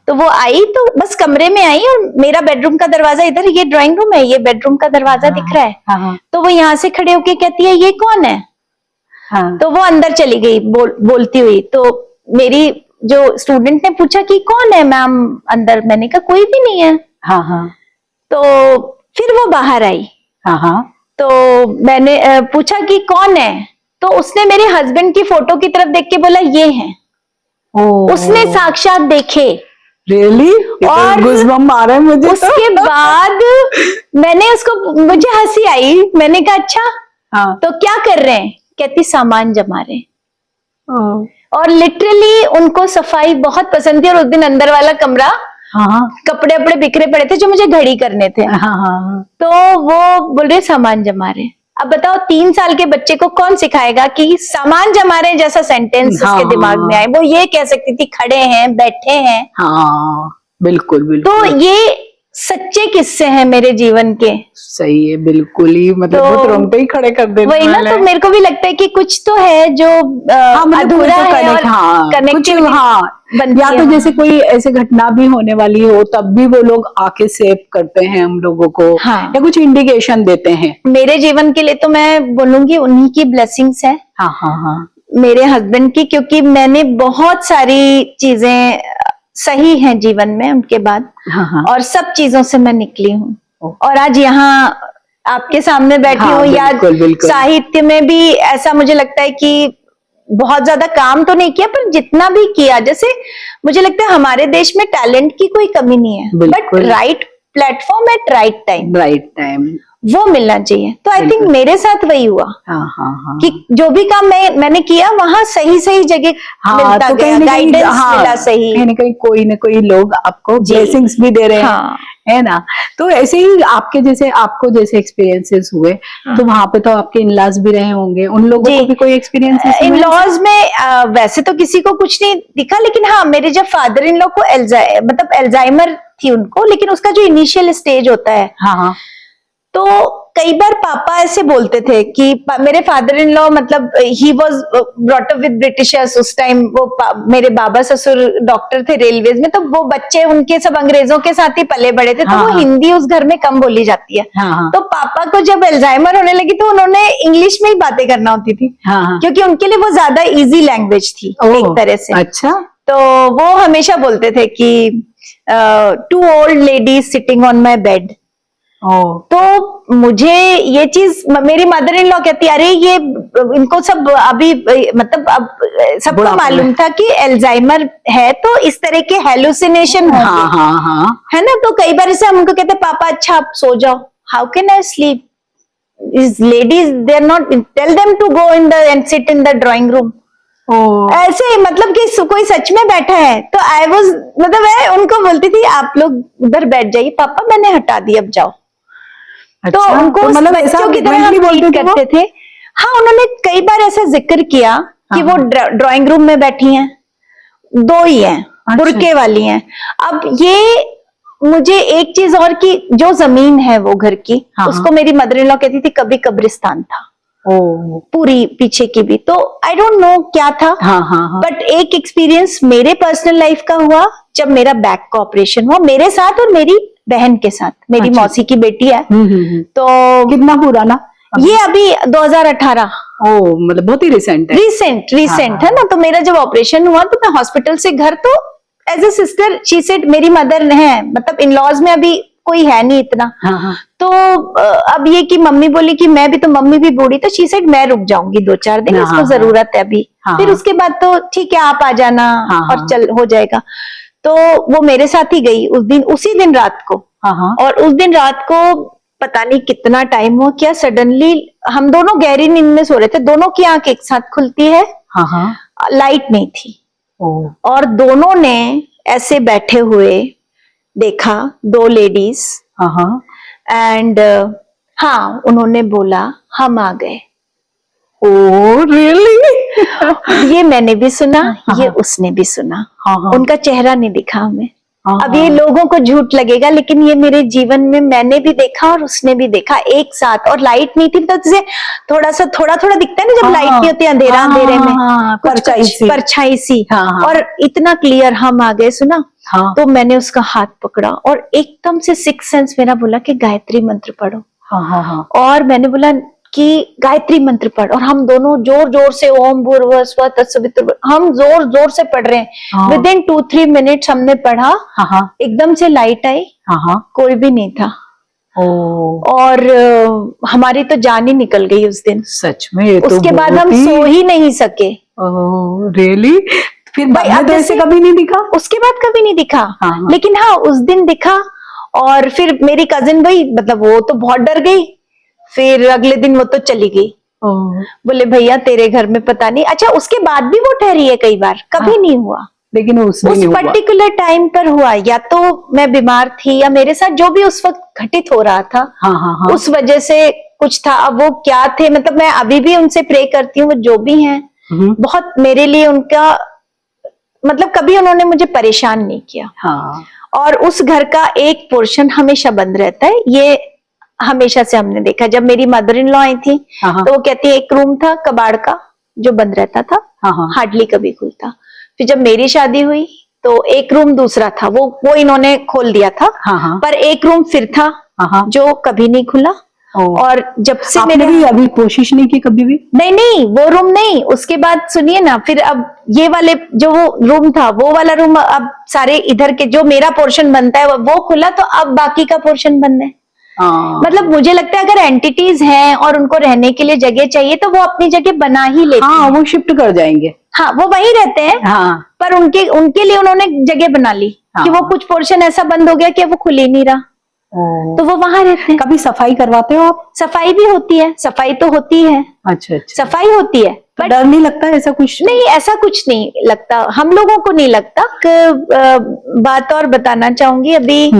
तो वो आई, तो बस कमरे में आई, और मेरा बेडरूम का दरवाजा इधर, ये ड्राइंग रूम है, ये बेडरूम का दरवाजा दिख रहा है। तो वो यहाँ से खड़े होके कहती है ये कौन है? तो वो अंदर चली गई बोलती हुई। तो मेरी जो स्टूडेंट ने पूछा कि कौन है मैम अंदर? मैंने कहा कोई भी नहीं है। तो फिर वो बाहर आई। तो मैंने पूछा कि कौन है? तो उसने मेरे हस्बैंड की फोटो की तरफ देख के बोला ये है। उसने साक्षात देखे। रियली? और गूज़बम्प आ रहा है मुझे तो। उसके बाद मैंने उसको, मुझे हंसी आई, मैंने कहा अच्छा हाँ। तो क्या कर रहे हैं? कहती सामान जमा रहे हैं। हाँ और लिटरली उनको सफाई बहुत पसंद थी, और उस दिन अंदर वाला कमरा हाँ कपड़े वपड़े बिखरे पड़े थे जो मुझे घड़ी करने थे, हाँ हाँ। तो वो बोल रहे सामान जमा रहे। अब बताओ 3 साल के बच्चे को कौन सिखाएगा कि सामान जमा रहे जैसा सेंटेंस हाँ, उसके दिमाग में आए? वो ये कह सकती थी खड़े हैं, बैठे हैं। हाँ बिल्कुल तो बिल्कुल। ये सच्चे किस्से हैं मेरे जीवन के। सही है, बिल्कुल ही, मतलब तो वो रोंगटे ही खड़े कर देने वही ना, वाला तो है। मेरे को भी लगता है कि कुछ तो है जो हाँ, मतलब अधूरा कोई तो है, और हाँ, कुछ कनेक्टिविटी हाँ, बनती या है तो वहाँ। जैसे कोई ऐसे घटना भी होने वाली हो तब भी वो लोग आके सेव करते हैं हम लोगों को, हाँ। या कुछ इंडिकेशन देते हैं। मेरे जीवन के लिए तो मैं बोलूंगी उन्हीं की ब्लेसिंग्स है, हाँ हाँ हाँ। मेरे हस्बैंड की, क्योंकि मैंने बहुत सारी चीजें सही हैं जीवन में उनके बाद, हाँ हाँ। और सब चीजों से मैं निकली हूँ, ओ। और आज यहाँ आपके सामने बैठी हाँ, हूँ। या बिल्कुल, बिल्कुल। साहित्य में भी ऐसा मुझे लगता है कि बहुत ज्यादा काम तो नहीं किया, पर जितना भी किया, जैसे मुझे लगता है हमारे देश में टैलेंट की कोई कमी नहीं है, बट बिल्कुल। Right platform eight right time, right time वो मिलना चाहिए। तो आई थिंक बिल्कुल। मेरे साथ वही हुआ हाँ हाँ हाँ। कि जो भी काम मैंने किया वहां सही सही जगह हाँ, मिलता तो गया, कहीं ना कहीं गाइडेंस हाँ, मिला सही। कहीं ना कहीं कोई ना कोई लोग आपको जी। ब्लेसिंग्स भी दे रहे हैं, हाँ। है ना? तो ऐसे ही आपको जैसे एक्सपीरियंसेस हुए, हाँ। तो वहां पे तो आपके इनलॉज भी रहे होंगे, उन लोगों जी। को भी कोई एक्सपीरियंसेस हुए? इन लॉज में वैसे तो किसी को कुछ नहीं दिखा, लेकिन हाँ मेरे जब फादर इन लॉ को मतलब एल्जाइमर थी उनको, लेकिन उसका जो इनिशियल स्टेज होता है, हाँ हाँ। तो कई बार पापा ऐसे बोलते थे कि मेरे फादर इन लॉ, मतलब he was brought up with Britishers उस टाइम, मेरे बाबा ससुर डॉक्टर थे रेलवेज में, तो वो बच्चे उनके सब अंग्रेजों के साथ ही पले बड़े थे, तो हाँ, वो हाँ। हिंदी उस घर में कम बोली जाती है। हाँ हाँ तो पापा को जब एल्जाइमर होने लगी तो उन्होंने इंग्लिश में ही बातें करना होती थी, हाँ हाँ। क्योंकि उनके लिए वो ज्यादा इजी लैंग्वेज थी एक तरह से। अच्छा। तो वो हमेशा बोलते थे कि 2 old ladies sitting on my bed. तो मुझे ये चीज, मेरी मदर इन लॉ कहती अरे ये इनको सब अभी मतलब अब सबको मालूम था कि एल्जाइमर है, तो इस तरह के हेलुसिनेशन होंगे, हाँ हाँ हाँ। है ना? तो कई बार ऐसे हम उनको कहते पापा अच्छा आप सो जाओ, how can I sleep, is ladies they are not, tell them to go in the end sit in the drawing room. ऐसे मतलब कि कोई सच में बैठा है, तो आई वाज, मतलब मैं उनको बोलती थी आप लोग उधर बैठ जाइए पापा, मैंने हटा दी अब जाओ। अच्छा, तो उनको तो मतलब बच्चों की तरह हम ट्रीट करते थे। हाँ, उन्होंने कई बार ऐसा जिक्र किया कि वो ड्राइंग रूम में बैठी हैं, 2 ही हैं, अच्छा। बुरके वाली हैं। अब ये मुझे एक चीज और की, जो जमीन है वो घर की, हाँ, उसको मेरी मदर इन लॉ कहती थी कभी कब्रिस्तान था, पूरी पीछे की भी। तो आई डोंट नो क्या था, हाँ हाँ हाँ। बट एक एक्सपीरियंस मेरे पर्सनल लाइफ का हुआ जब मेरा बैक का ऑपरेशन हुआ, मेरे साथ और मेरी बहन के साथ। मेरी अच्छा। मौसी की बेटी है। तो कितना पुराना? ये अभी 2018, मतलब बहुत ही रिसेंट है। रिसेंट है ना। तो मेरा जब ऑपरेशन हुआ तो मैं हॉस्पिटल से घर, तो as a sister she said, मेरी मदर है, मतलब इन लॉज में अभी कोई है नहीं इतना। हाँ हाँ। तो अब ये कि मम्मी बोली कि मैं भी, तो मम्मी भी बूढ़ी, तो शी सेड मैं रुक जाऊंगी 2-4 दिन, हाँ, इसको हाँ, जरूरत है अभी, हाँ, फिर हाँ। उसके बाद तो ठीक है आप आ जाना, हाँ, और हाँ। चल हो जाएगा। तो वो मेरे साथ ही गई उस दिन, उसी दिन रात को। हाँ हाँ। और उस दिन रात को पता नहीं कितना टाइम हुआ, क्या सडनली हम दोनों गहरी नींद में सो रहे थे, दोनों की आंख एक साथ खुलती है, हाँ हाँ। लाइट नहीं थी, और दोनों ने ऐसे बैठे हुए देखा, 2 लेडीज। हाँ हाँ। एंड हाँ, उन्होंने बोला हम आ गए। रियली? ये मैंने भी सुना, हाँ, ये हाँ। उसने भी सुना। हाँ हाँ। उनका चेहरा नहीं दिखा हमें। हाँ, अब ये लोगों को झूठ लगेगा, लेकिन ये मेरे जीवन में मैंने भी देखा और उसने भी देखा एक साथ। और लाइट नहीं थी, तो जैसे थोड़ा थोड़ा दिखता है ना जब लाइट नहीं होती, अंधेरा अंधेरे में, परछाई सी। और इतना क्लियर हम आ गए, सुना। तो मैंने उसका हाथ पकड़ा और एकदम से सिक्स सेंस मेरा बोला कि गायत्री मंत्र पढ़ो। और मैंने बोला कि गायत्री मंत्र पढ़, और हम दोनों जोर जोर से ओम भूर्भुवः स्वः तत्सवितुर्वरेण्यम, हम जोर जोर से पढ़ रहे हैं। विद इन 2-3 मिनट्स हमने पढ़ा, एकदम से लाइट आई, कोई भी नहीं था। और हमारी तो जान ही निकल गई उस दिन, सच में। उसके बाद हम सो ही नहीं सके। रियली? फिर बाद में अब तो ऐसे जैसे- कभी नहीं दिखा। उसके बाद कभी नहीं दिखा। हाँ। लेकिन हाँ उस दिन दिखा। और फिर मेरी कजिन भाई मतलब वो तो बहुत डर गई। फिर अगले दिन वो तो चली गई। बोले भैया तेरे घर में पता नहीं। अच्छा उसके बाद भी वो ठहरी है कई बार, कभी हाँ। नहीं हुआ। लेकिन उस पर्टिकुलर टाइम पर हुआ, या तो मैं बीमार थी या मेरे साथ जो भी उस वक्त घटित हो रहा था हाँ। उस वजह से कुछ था। अब वो क्या थे, मतलब मैं अभी भी उनसे प्रे करती हूँ, वो जो भी हैं बहुत मेरे लिए उनका मतलब कभी उन्होंने मुझे परेशान नहीं किया। हाँ। और उस घर का एक पोर्शन हमेशा बंद रहता है, ये हमेशा से हमने देखा। जब मेरी मदर इन लॉ आई थी तो वो कहती है एक रूम था कबाड़ का जो बंद रहता था, हार्डली कभी खुलता। फिर जब मेरी शादी हुई तो एक रूम दूसरा था, वो इन्होंने खोल दिया था। पर एक रूम फिर था जो कभी नहीं खुला। और जब से आपने भी अभी कोशिश नहीं की कभी भी? नहीं वो रूम नहीं। उसके बाद सुनिए ना, फिर अब ये वाले जो वो रूम था वो वाला रूम, अब सारे इधर के जो मेरा पोर्शन बनता है वो खुला, तो अब बाकी का पोर्शन बंद है। मतलब मुझे लगता है अगर एंटिटीज हैं और उनको रहने के लिए जगह चाहिए तो वो अपनी जगह बना ही लेते हैं। वो शिफ्ट कर जाएंगे। हाँ वो वहीं रहते हैं। पर उनके लिए उन्होंने जगह बना ली कि वो कुछ पोर्शन ऐसा बंद हो गया कि वो खुल ही नहीं रहा, तो वो वहां रहते हैं। कभी सफाई करवाते हो आप? सफाई भी होती है, सफाई तो होती है। अच्छा। सफाई होती है। तो डर नहीं लगता ऐसा कुछ? नहीं ऐसा कुछ नहीं लगता, हम लोगों को नहीं लगता। बात और बताना चाहूंगी अभी,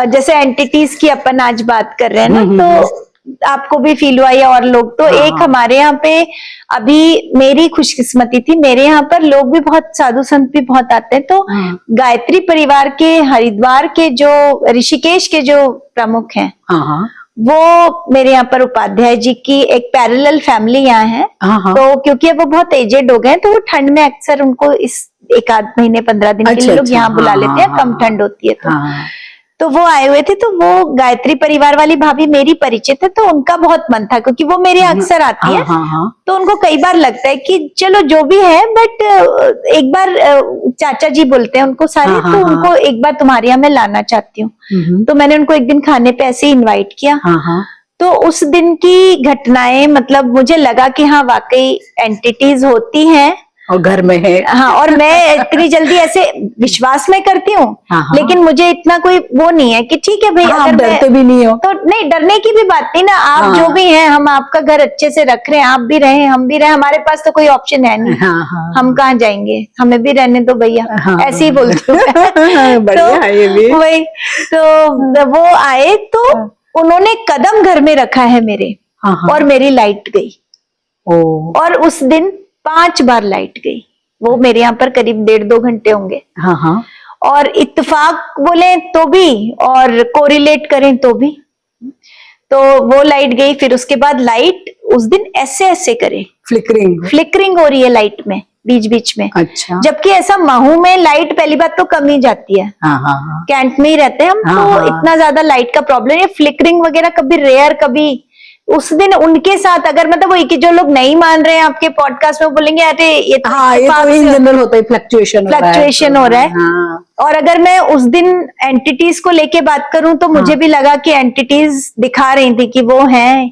जैसे एंटिटीज की अपन आज बात कर रहे हैं ना, तो आपको भी फील हुआ या और लोग तो एक हमारे यहाँ पे अभी मेरी खुशकिस्मती थी, मेरे यहाँ पर लोग भी बहुत साधु संत भी बहुत आते हैं। तो गायत्री परिवार के हरिद्वार के जो ऋषिकेश के जो प्रमुख हैं वो मेरे यहाँ पर उपाध्याय जी की एक पैरेलल फैमिली यहाँ है। तो क्योंकि वो बहुत एजेड हो गए तो वो ठंड में अक्सर उनको इस एक आध महीने 15 दिन के लिए लोग यहाँ बुला लेते हैं, कम ठंड होती है तो वो आए हुए थे। तो वो गायत्री परिवार वाली भाभी मेरी परिचित है, तो उनका बहुत मन था क्योंकि वो मेरे अक्सर आती है। तो उनको कई बार लगता है कि चलो जो भी है, बट एक बार चाचा जी बोलते हैं उनको सारे, तो उनको एक बार तुम्हारे यहाँ मैं लाना चाहती हूँ। तो मैंने उनको एक दिन खाने पे ऐसे ही इन्वाइट किया। तो उस दिन की घटनाएं, मतलब मुझे लगा कि हाँ वाकई एंटिटीज होती हैं और घर में है। हाँ, और मैं इतनी जल्दी ऐसे विश्वास में करती हूँ, लेकिन मुझे इतना कोई वो नहीं है कि ठीक है भाई अगर डरते भी नहीं हो तो नहीं, डरने की भी बात नहीं ना। आप जो भी हैं, हम आपका घर अच्छे से रख रहे हैं, आप भी रहे हम भी रहे, हमारे पास तो कोई ऑप्शन है नहीं। हम कहाँ जाएंगे, हमें भी रहने दो भैया, ऐसे ही बोलती हूँ। तो वही तो वो आए तो उन्होंने कदम घर में रखा है मेरे, और मेरी लाइट गई। और उस दिन 5 बार लाइट गई। वो मेरे यहाँ पर करीब 1.5-2 घंटे होंगे। और इत्तेफाक बोले तो भी और कोरिलेट करें तो भी, तो वो लाइट गई। फिर उसके बाद लाइट उस दिन ऐसे करे, फ्लिकरिंग हो रही है लाइट में बीच बीच में। अच्छा। जबकि ऐसा महू में लाइट पहली बात तो कम ही जाती है, कैंट में ही रहते हैं हम, तो इतना ज्यादा लाइट का प्रॉब्लम है। फ्लिकरिंग वगैरह कभी रेयर, कभी उस दिन उनके साथ अगर मतलब वो कि जो लोग नहीं मान रहे हैं आपके पॉडकास्ट में बोलेंगे अरे ये तो इन जनरल होता है, फ्लक्चुएशन हो रहा है। और अगर मैं उस दिन एंटिटीज को लेके बात करूं तो मुझे भी लगा कि एंटिटीज दिखा रही थी कि वो हैं।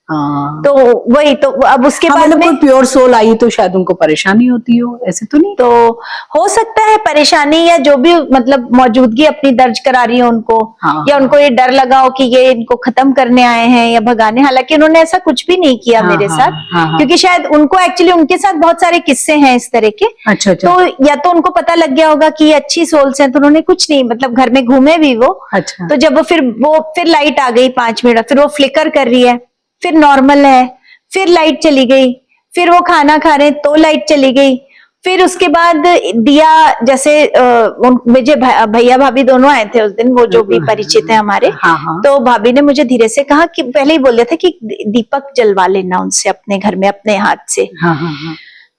तो वही तो अब उसके बाद में कोई प्योर सोल आई तो शायद उनको परेशानी होती हो, ऐसे तो नहीं? तो हो सकता है परेशानी, या जो भी मतलब मौजूदगी अपनी दर्ज करा रही हो उनको, या उनको ये डर लगा हो कि ये इनको खत्म करने आए हैं या भगाने। हालांकि उन्होंने ऐसा कुछ भी नहीं किया मेरे साथ, क्योंकि शायद उनको एक्चुअली उनके साथ बहुत सारे किस्से हैं इस तरह के। अच्छा। तो या तो उनको पता लग गया होगा कि ये अच्छी सोल्स हैं, तो उन्होंने कुछ नहीं, मतलब घर में घूमे भी वो। अच्छा। तो जब वो फिर लाइट आ गई 5 मिनट, फिर वो फ्लिकर कर रही है, फिर नॉर्मल है, फिर लाइट चली गई, फिर वो खाना खा रहे तो लाइट चली गई। फिर उसके बाद दिया, जैसे मुझे भैया भाभी दोनों आए थे उस दिन, वो जो भी परिचित है हमारे। तो भाभी ने मुझे धीरे से कहा कि पहले ही बोल दिया था कि दीपक जलवा लेना उनसे अपने घर में अपने हाथ से।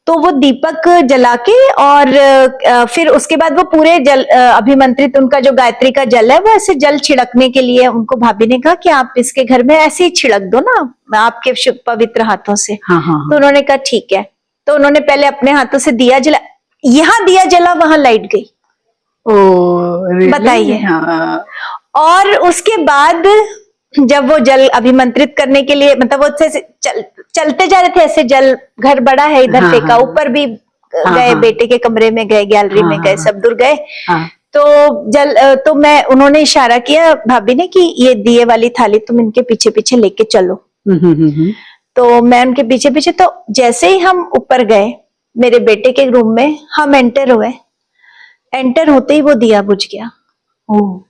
तो वो दीपक जला के, और फिर उसके बाद वो पूरे जल अभिमंत्रित उनका जो गायत्री का जल है वो ऐसे जल छिड़कने के लिए उनको भाभी ने कहा कि आप इसके घर में ऐसे ही छिड़क दो ना आपके शुभ पवित्र हाथों से। तो उन्होंने कहा ठीक है। तो उन्होंने पहले अपने हाथों से दिया जला, यहाँ दिया जला वहां लाइट गई। बताइए। और उसके बाद जब वो जल अभिमंत्रित करने के लिए, मतलब वो चलते जा रहे थे ऐसे, जल घर बड़ा है इधर फेंका, ऊपर भी गए, बेटे के कमरे में गए, गैलरी में गए, सब दूर गए। तो उन्होंने इशारा किया भाभी ने कि ये दिए वाली थाली तुम इनके पीछे पीछे लेके चलो। तो मैं उनके पीछे पीछे, तो जैसे ही हम ऊपर गए मेरे बेटे के रूम में, हम एंटर हुए, एंटर होते ही वो दिया बुझ गया।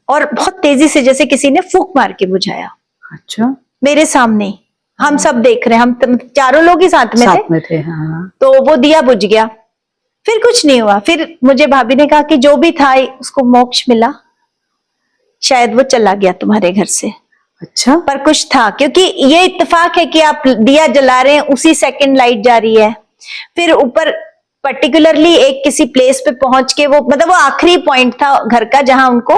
और बहुत तेजी से, जैसे किसी ने फूंक मार के बुझाया। अच्छा। मेरे सामने, हम सब देख रहे हैं, हम चारों लोग ही साथ में थे। हाँ। तो वो दिया बुझ गया, फिर कुछ नहीं हुआ। फिर मुझे भाभी ने कहा कि जो भी था उसको मोक्ष मिला, शायद वो चला गया तुम्हारे घर से। अच्छा। पर कुछ था, क्योंकि ये इत्तेफाक है कि आप दिया जला रहे हैं, उसी सेकंड लाइट जा रही है। फिर ऊपर पर्टिकुलरली एक किसी प्लेस पे पहुंच के, वो मतलब वो आखिरी पॉइंट था घर का जहां उनको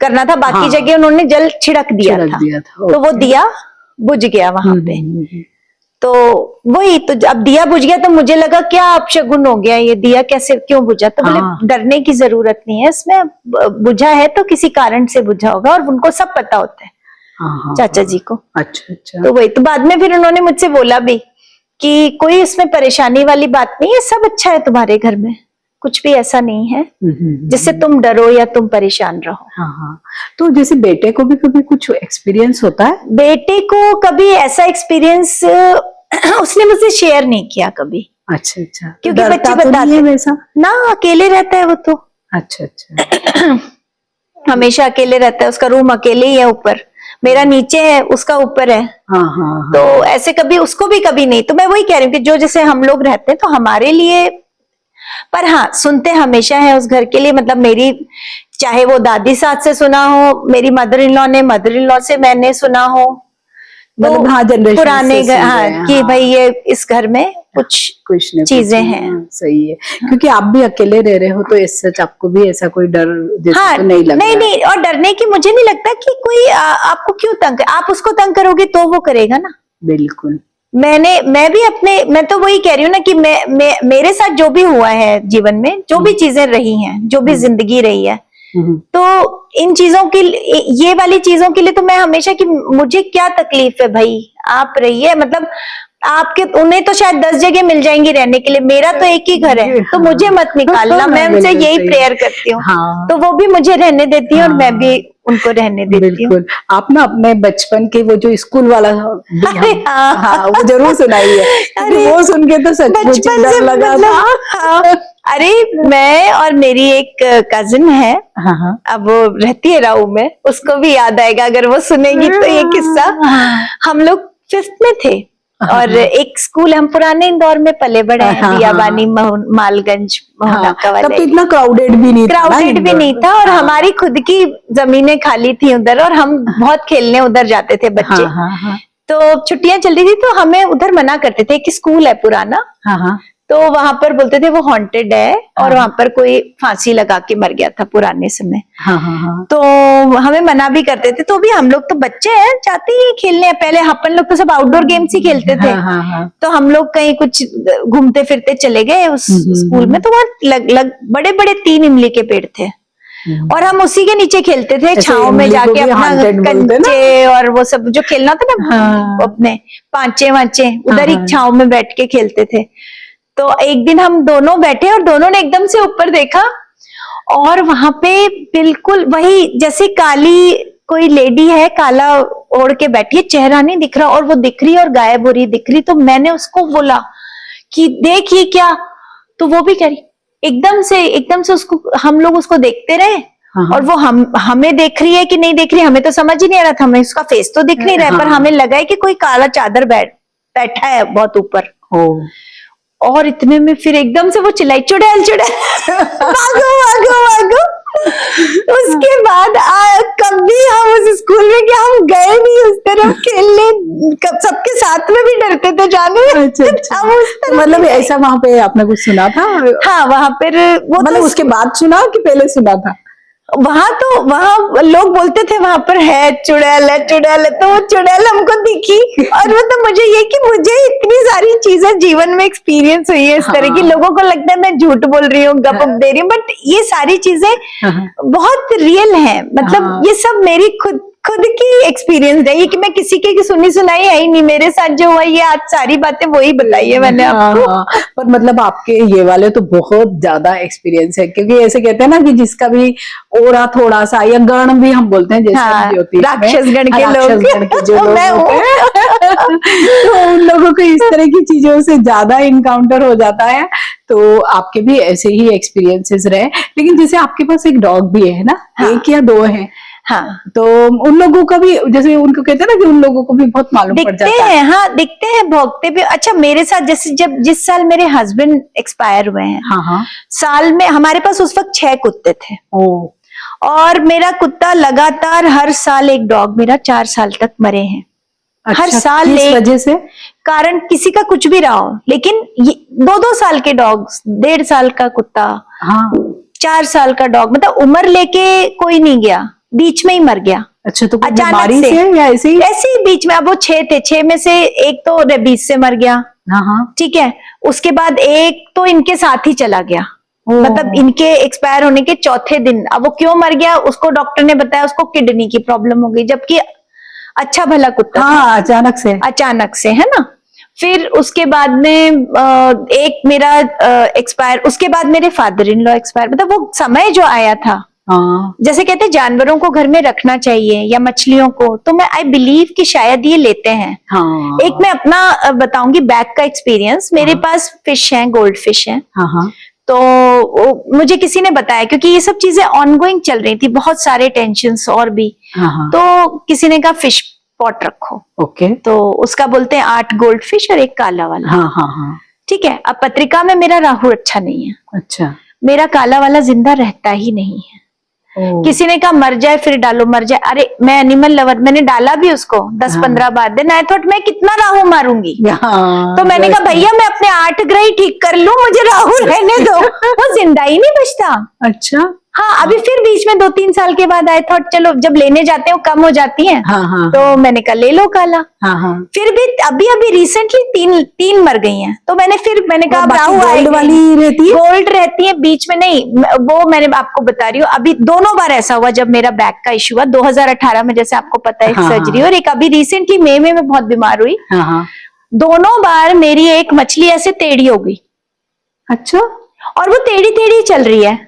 करना था, बाकी जगह उन्होंने जल छिड़क दिया था। तो वो दिया बुझ गया वहां पे। तो वही, तो अब दिया बुझ गया तो मुझे लगा क्या अपशगुन हो गया, ये दिया कैसे क्यों बुझा। तो बोले डरने की जरूरत नहीं है इसमें, बुझा है तो किसी कारण से बुझा होगा, और उनको सब पता होता है चाचा जी को। अच्छा। तो वही, तो बाद में फिर उन्होंने मुझसे बोला भी कि कोई इसमें परेशानी वाली बात नहीं है, सब अच्छा है तुम्हारे घर में, कुछ भी ऐसा नहीं है जिससे तुम डरो या तुम परेशान रहो। हाँ। तो जैसे बेटे को भी कभी कुछ एक्सपीरियंस होता है? बेटे को कभी ऐसा एक्सपीरियंस उसने मुझसे शेयर नहीं किया कभी। अच्छा। क्योंकि बच्चे बताते हैं वैसा ना, अकेले रहता है वो तो। अच्छा। हमेशा अकेले रहता है, उसका रूम अकेले ही है ऊपर, मेरा नीचे है, उसका ऊपर है। हाँ। तो ऐसे कभी उसको भी कभी नहीं। तो मैं वही कह रही हूँ कि जो जैसे हम लोग रहते हैं तो हमारे लिए, पर हाँ सुनते हमेशा है उस घर के लिए। मतलब मेरी, चाहे वो दादी सास से सुना हो, मेरी मदर इन लॉ ने, मदर इन लॉ से मैंने सुना हो, मतलब हाँ जनरेशन पुराने कि भाई ये इस घर में कुछ चीजें हैं। सही है, क्योंकि आप भी अकेले रह रहे हो तो इस सच आपको भी ऐसा कोई डर जैसे तो नहीं लगता? नहीं, और डरने की मुझे नहीं लगता कि कोई आपको क्यों तंग, आप उसको तंग करोगे तो वो करेगा ना। बिल्कुल। मैं तो वही कह रही हूँ ना कि मेरे साथ जो भी हुआ है जीवन में, जो भी चीजें रही हैं, जो भी जिंदगी रही है, तो इन चीजों की, ये वाली चीजों के लिए तो मैं हमेशा कि मुझे क्या तकलीफ है भाई, आप रहिए। मतलब आपके, उन्हें तो शायद 10 जगह मिल जाएंगी रहने के लिए, मेरा तो एक ही घर है, तो मुझे मत निकालना। मैं उनसे यही प्रेयर करती हूँ। तो वो भी मुझे रहने देती है और मैं भी उनको रहने देती हूँ। आप ना अपने बचपन के वो जो स्कूल वाला वो जरूर सुनाइए, वो सुन के तो सच डर लगा था। अरे मैं और मेरी एक कजिन है, अब वो रहती है राऊ में, उसको भी याद आएगा अगर वो सुनेगी तो ये किस्सा। हम लोग 5th में थे और एक स्कूल, हम पुराने इंदौर में पले बड़े हैं, दियाबानी मालगंज मोहनाका वाले। तब तो इतना क्राउडेड भी नहीं था और हमारी खुद की जमीनें खाली थी उधर, और हम बहुत खेलने उधर जाते थे बच्चे। तो छुट्टियां चल रही थी तो हमें उधर मना करते थे कि स्कूल है पुराना, तो वहां पर बोलते थे वो हॉन्टेड है और वहां पर कोई फांसी लगा के मर गया था पुराने समय। तो हमें मना भी करते थे। तो भी हम लोग तो बच्चे हैं, जाते ही खेलने। पहले अपन लोग तो सब आउटडोर गेम्स ही खेलते थे। तो हम लोग कहीं कुछ घूमते फिरते चले गए उस स्कूल में, तो वहाँ बड़े बड़े 3 इमली के पेड़ थे और हम उसी के नीचे खेलते थे, छांव में जाके अपना कंचे और वो सब जो खेलना था ना, अपने पांचे वांचे उधर ही छांव में बैठ के खेलते थे। तो एक दिन हम दोनों बैठे और दोनों ने एकदम से ऊपर देखा और वहां पे बिल्कुल वही, जैसे काली कोई लेडी है, काला ओढ़ के बैठी है, चेहरा नहीं दिख रहा और वो दिख रही और गायब हो रही दिख रही। तो मैंने उसको बोला कि देख ये क्या, तो वो भी कह रही। एकदम से उसको, हम लोग उसको देखते रहे और वो हमें देख रही है कि नहीं देख रही हमें तो समझ ही नहीं आ रहा था। हमें उसका फेस तो दिख नहीं रहा है, पर हमें लगा है कि कोई काला चादर बैठा है बहुत ऊपर। और इतने में फिर एकदम से वो चिल्लाई, चुड़ैल भागो। उसके बाद कभी हम उस स्कूल में, कि हम गए नहीं उस तरफ खेलने, सबके साथ में भी डरते थे जाने। अच्छा। मतलब ऐसा वहां पे आपने कुछ सुना था? हाँ, वहां पर वो मतलब उसके बाद सुना कि पहले सुना था? वहां लोग बोलते थे वहां पर है चुड़ैल, तो वो चुड़ैल हमको दिखी। और वो तो मुझे ये कि मुझे इतनी सारी चीजें जीवन में एक्सपीरियंस हुई है इस तरह की। लोगों को लगता है मैं झूठ बोल रही हूँ, गप दे रही हूँ, बट ये सारी चीजें बहुत रियल हैं। मतलब ये सब मेरी खुद की एक्सपीरियंस रही कि मैं किसी की सुनी सुनाई है ही नहीं, मेरे साथ जो हुआ ये आज सारी बातें वही बताई है मैंने आपको। हाँ, पर मतलब आपके ये वाले तो बहुत ज्यादा एक्सपीरियंस है, क्योंकि ऐसे कहते हैं ना कि जिसका भी ओरा थोड़ा सा या गण भी हम बोलते हैं, जैसे हाँ, ज्योतिष में, राक्षस गण के लोग। राक्षस गण के जो लोग मैं होते हैं तो उन लोगों को इस तरह की चीजों से ज्यादा इनकाउंटर हो जाता है। तो आपके भी ऐसे ही एक्सपीरियंसेस रहे। लेकिन जैसे आपके पास एक डॉग भी है ना, हाँ। 1 या 2 है, हाँ, तो उन लोगों का भी, जैसे उनको कहते हैं ना कि उन लोगों को भी बहुत मालूम पड़ दिखते जाता है। हैं, हाँ दिखते हैं, भौंकते भी। अच्छा, मेरे साथ जैसे जब जिस साल मेरे हस्बैंड एक्सपायर हुए हैं, हाँ हाँ। साल में हमारे पास उस वक्त 6 कुत्ते थे, ओ, और मेरा कुत्ता लगातार हर साल, एक डॉग मेरा 4 साल तक मरे हैं। अच्छा, हर साल किस एक वजह से? कारण किसी का कुछ भी रहा हो, लेकिन 2-2 साल के डॉग्स, 1.5 साल का कुत्ता, हाँ, 4 साल का डॉग, मतलब उम्र लेके कोई नहीं गया, बीच में ही मर गया। अच्छा, तो कोई अचानक बीमारी से या ऐसे ही? ऐसे ही बीच में। अब वो 6 थे, 6 में से एक तो रेबीज से मर गया, हाँ हाँ। ठीक है, उसके बाद एक तो इनके साथ ही चला गया, ओ। मतलब इनके एक्सपायर होने के चौथे दिन। अब वो क्यों मर गया, उसको डॉक्टर ने बताया उसको किडनी की प्रॉब्लम हो गई, जबकि अच्छा भला कुत्ता था। हाँ, अचानक से है ना। फिर उसके बाद में एक मेरा एक्सपायर, उसके बाद मेरे फादर इन लॉ एक्सपायर। मतलब वो समय जो आया था, हाँ जैसे कहते हैं जानवरों को घर में रखना चाहिए या मछलियों को, तो मैं आई बिलीव कि शायद ये लेते हैं। हाँ। एक मैं अपना बताऊंगी बैक का एक्सपीरियंस। मेरे पास फिश है, गोल्ड फिश है, हाँ हाँ। तो मुझे किसी ने बताया, क्योंकि ये सब चीजें ऑनगोइंग चल रही थी, बहुत सारे टेंशन्स और भी, हाँ हाँ। तो किसी ने कहा फिश पॉट रखो, ओके। तो उसका बोलते हैं 8 गोल्ड फिश और 1 काला वाला। हाँ हाँ हाँ। ठीक है। अब पत्रिका में मेरा राहु अच्छा नहीं है, अच्छा। मेरा काला वाला जिंदा रहता ही नहीं है। ओ। किसी ने कहा मर जाए फिर डालो, मर जाए। अरे मैं एनिमल लवर, मैंने डाला भी उसको 10-15 बार। देन आई थॉट मैं कितना राहु मारूंगी, हाँ, तो मैंने कहा भैया मैं अपने 8 ग्रह ही ठीक कर लूं, मुझे राहु रहने दो। वो जिंदा ही नहीं बचता। अच्छा। हाँ, अभी फिर बीच में 2-3 साल के बाद आई थॉट चलो जब लेने जाते हैं वो कम हो जाती हैं, हाँ हाँ। तो मैंने कहा ले लो काला। हाँ हाँ। फिर भी अभी रिसेंटली 3 मर गई हैं, तो मैंने कहा अब राहु गोल्ड वाली रहती है? गोल्ड रहती है, बीच में नहीं। वो मैंने आपको बता रही हूँ, अभी दोनों बार ऐसा हुआ जब मेरा बैक का इशू हुआ 2018 में, जैसे आपको पता है, हाँ, सर्जरी, और एक अभी रिसेंटली मई में मैं बहुत बीमार हुई। हाँ हाँ। दोनों बार मेरी एक मछली ऐसे टेढ़ी हो गई। अच्छा। और वो टेढ़ी टेढ़ी चल रही है।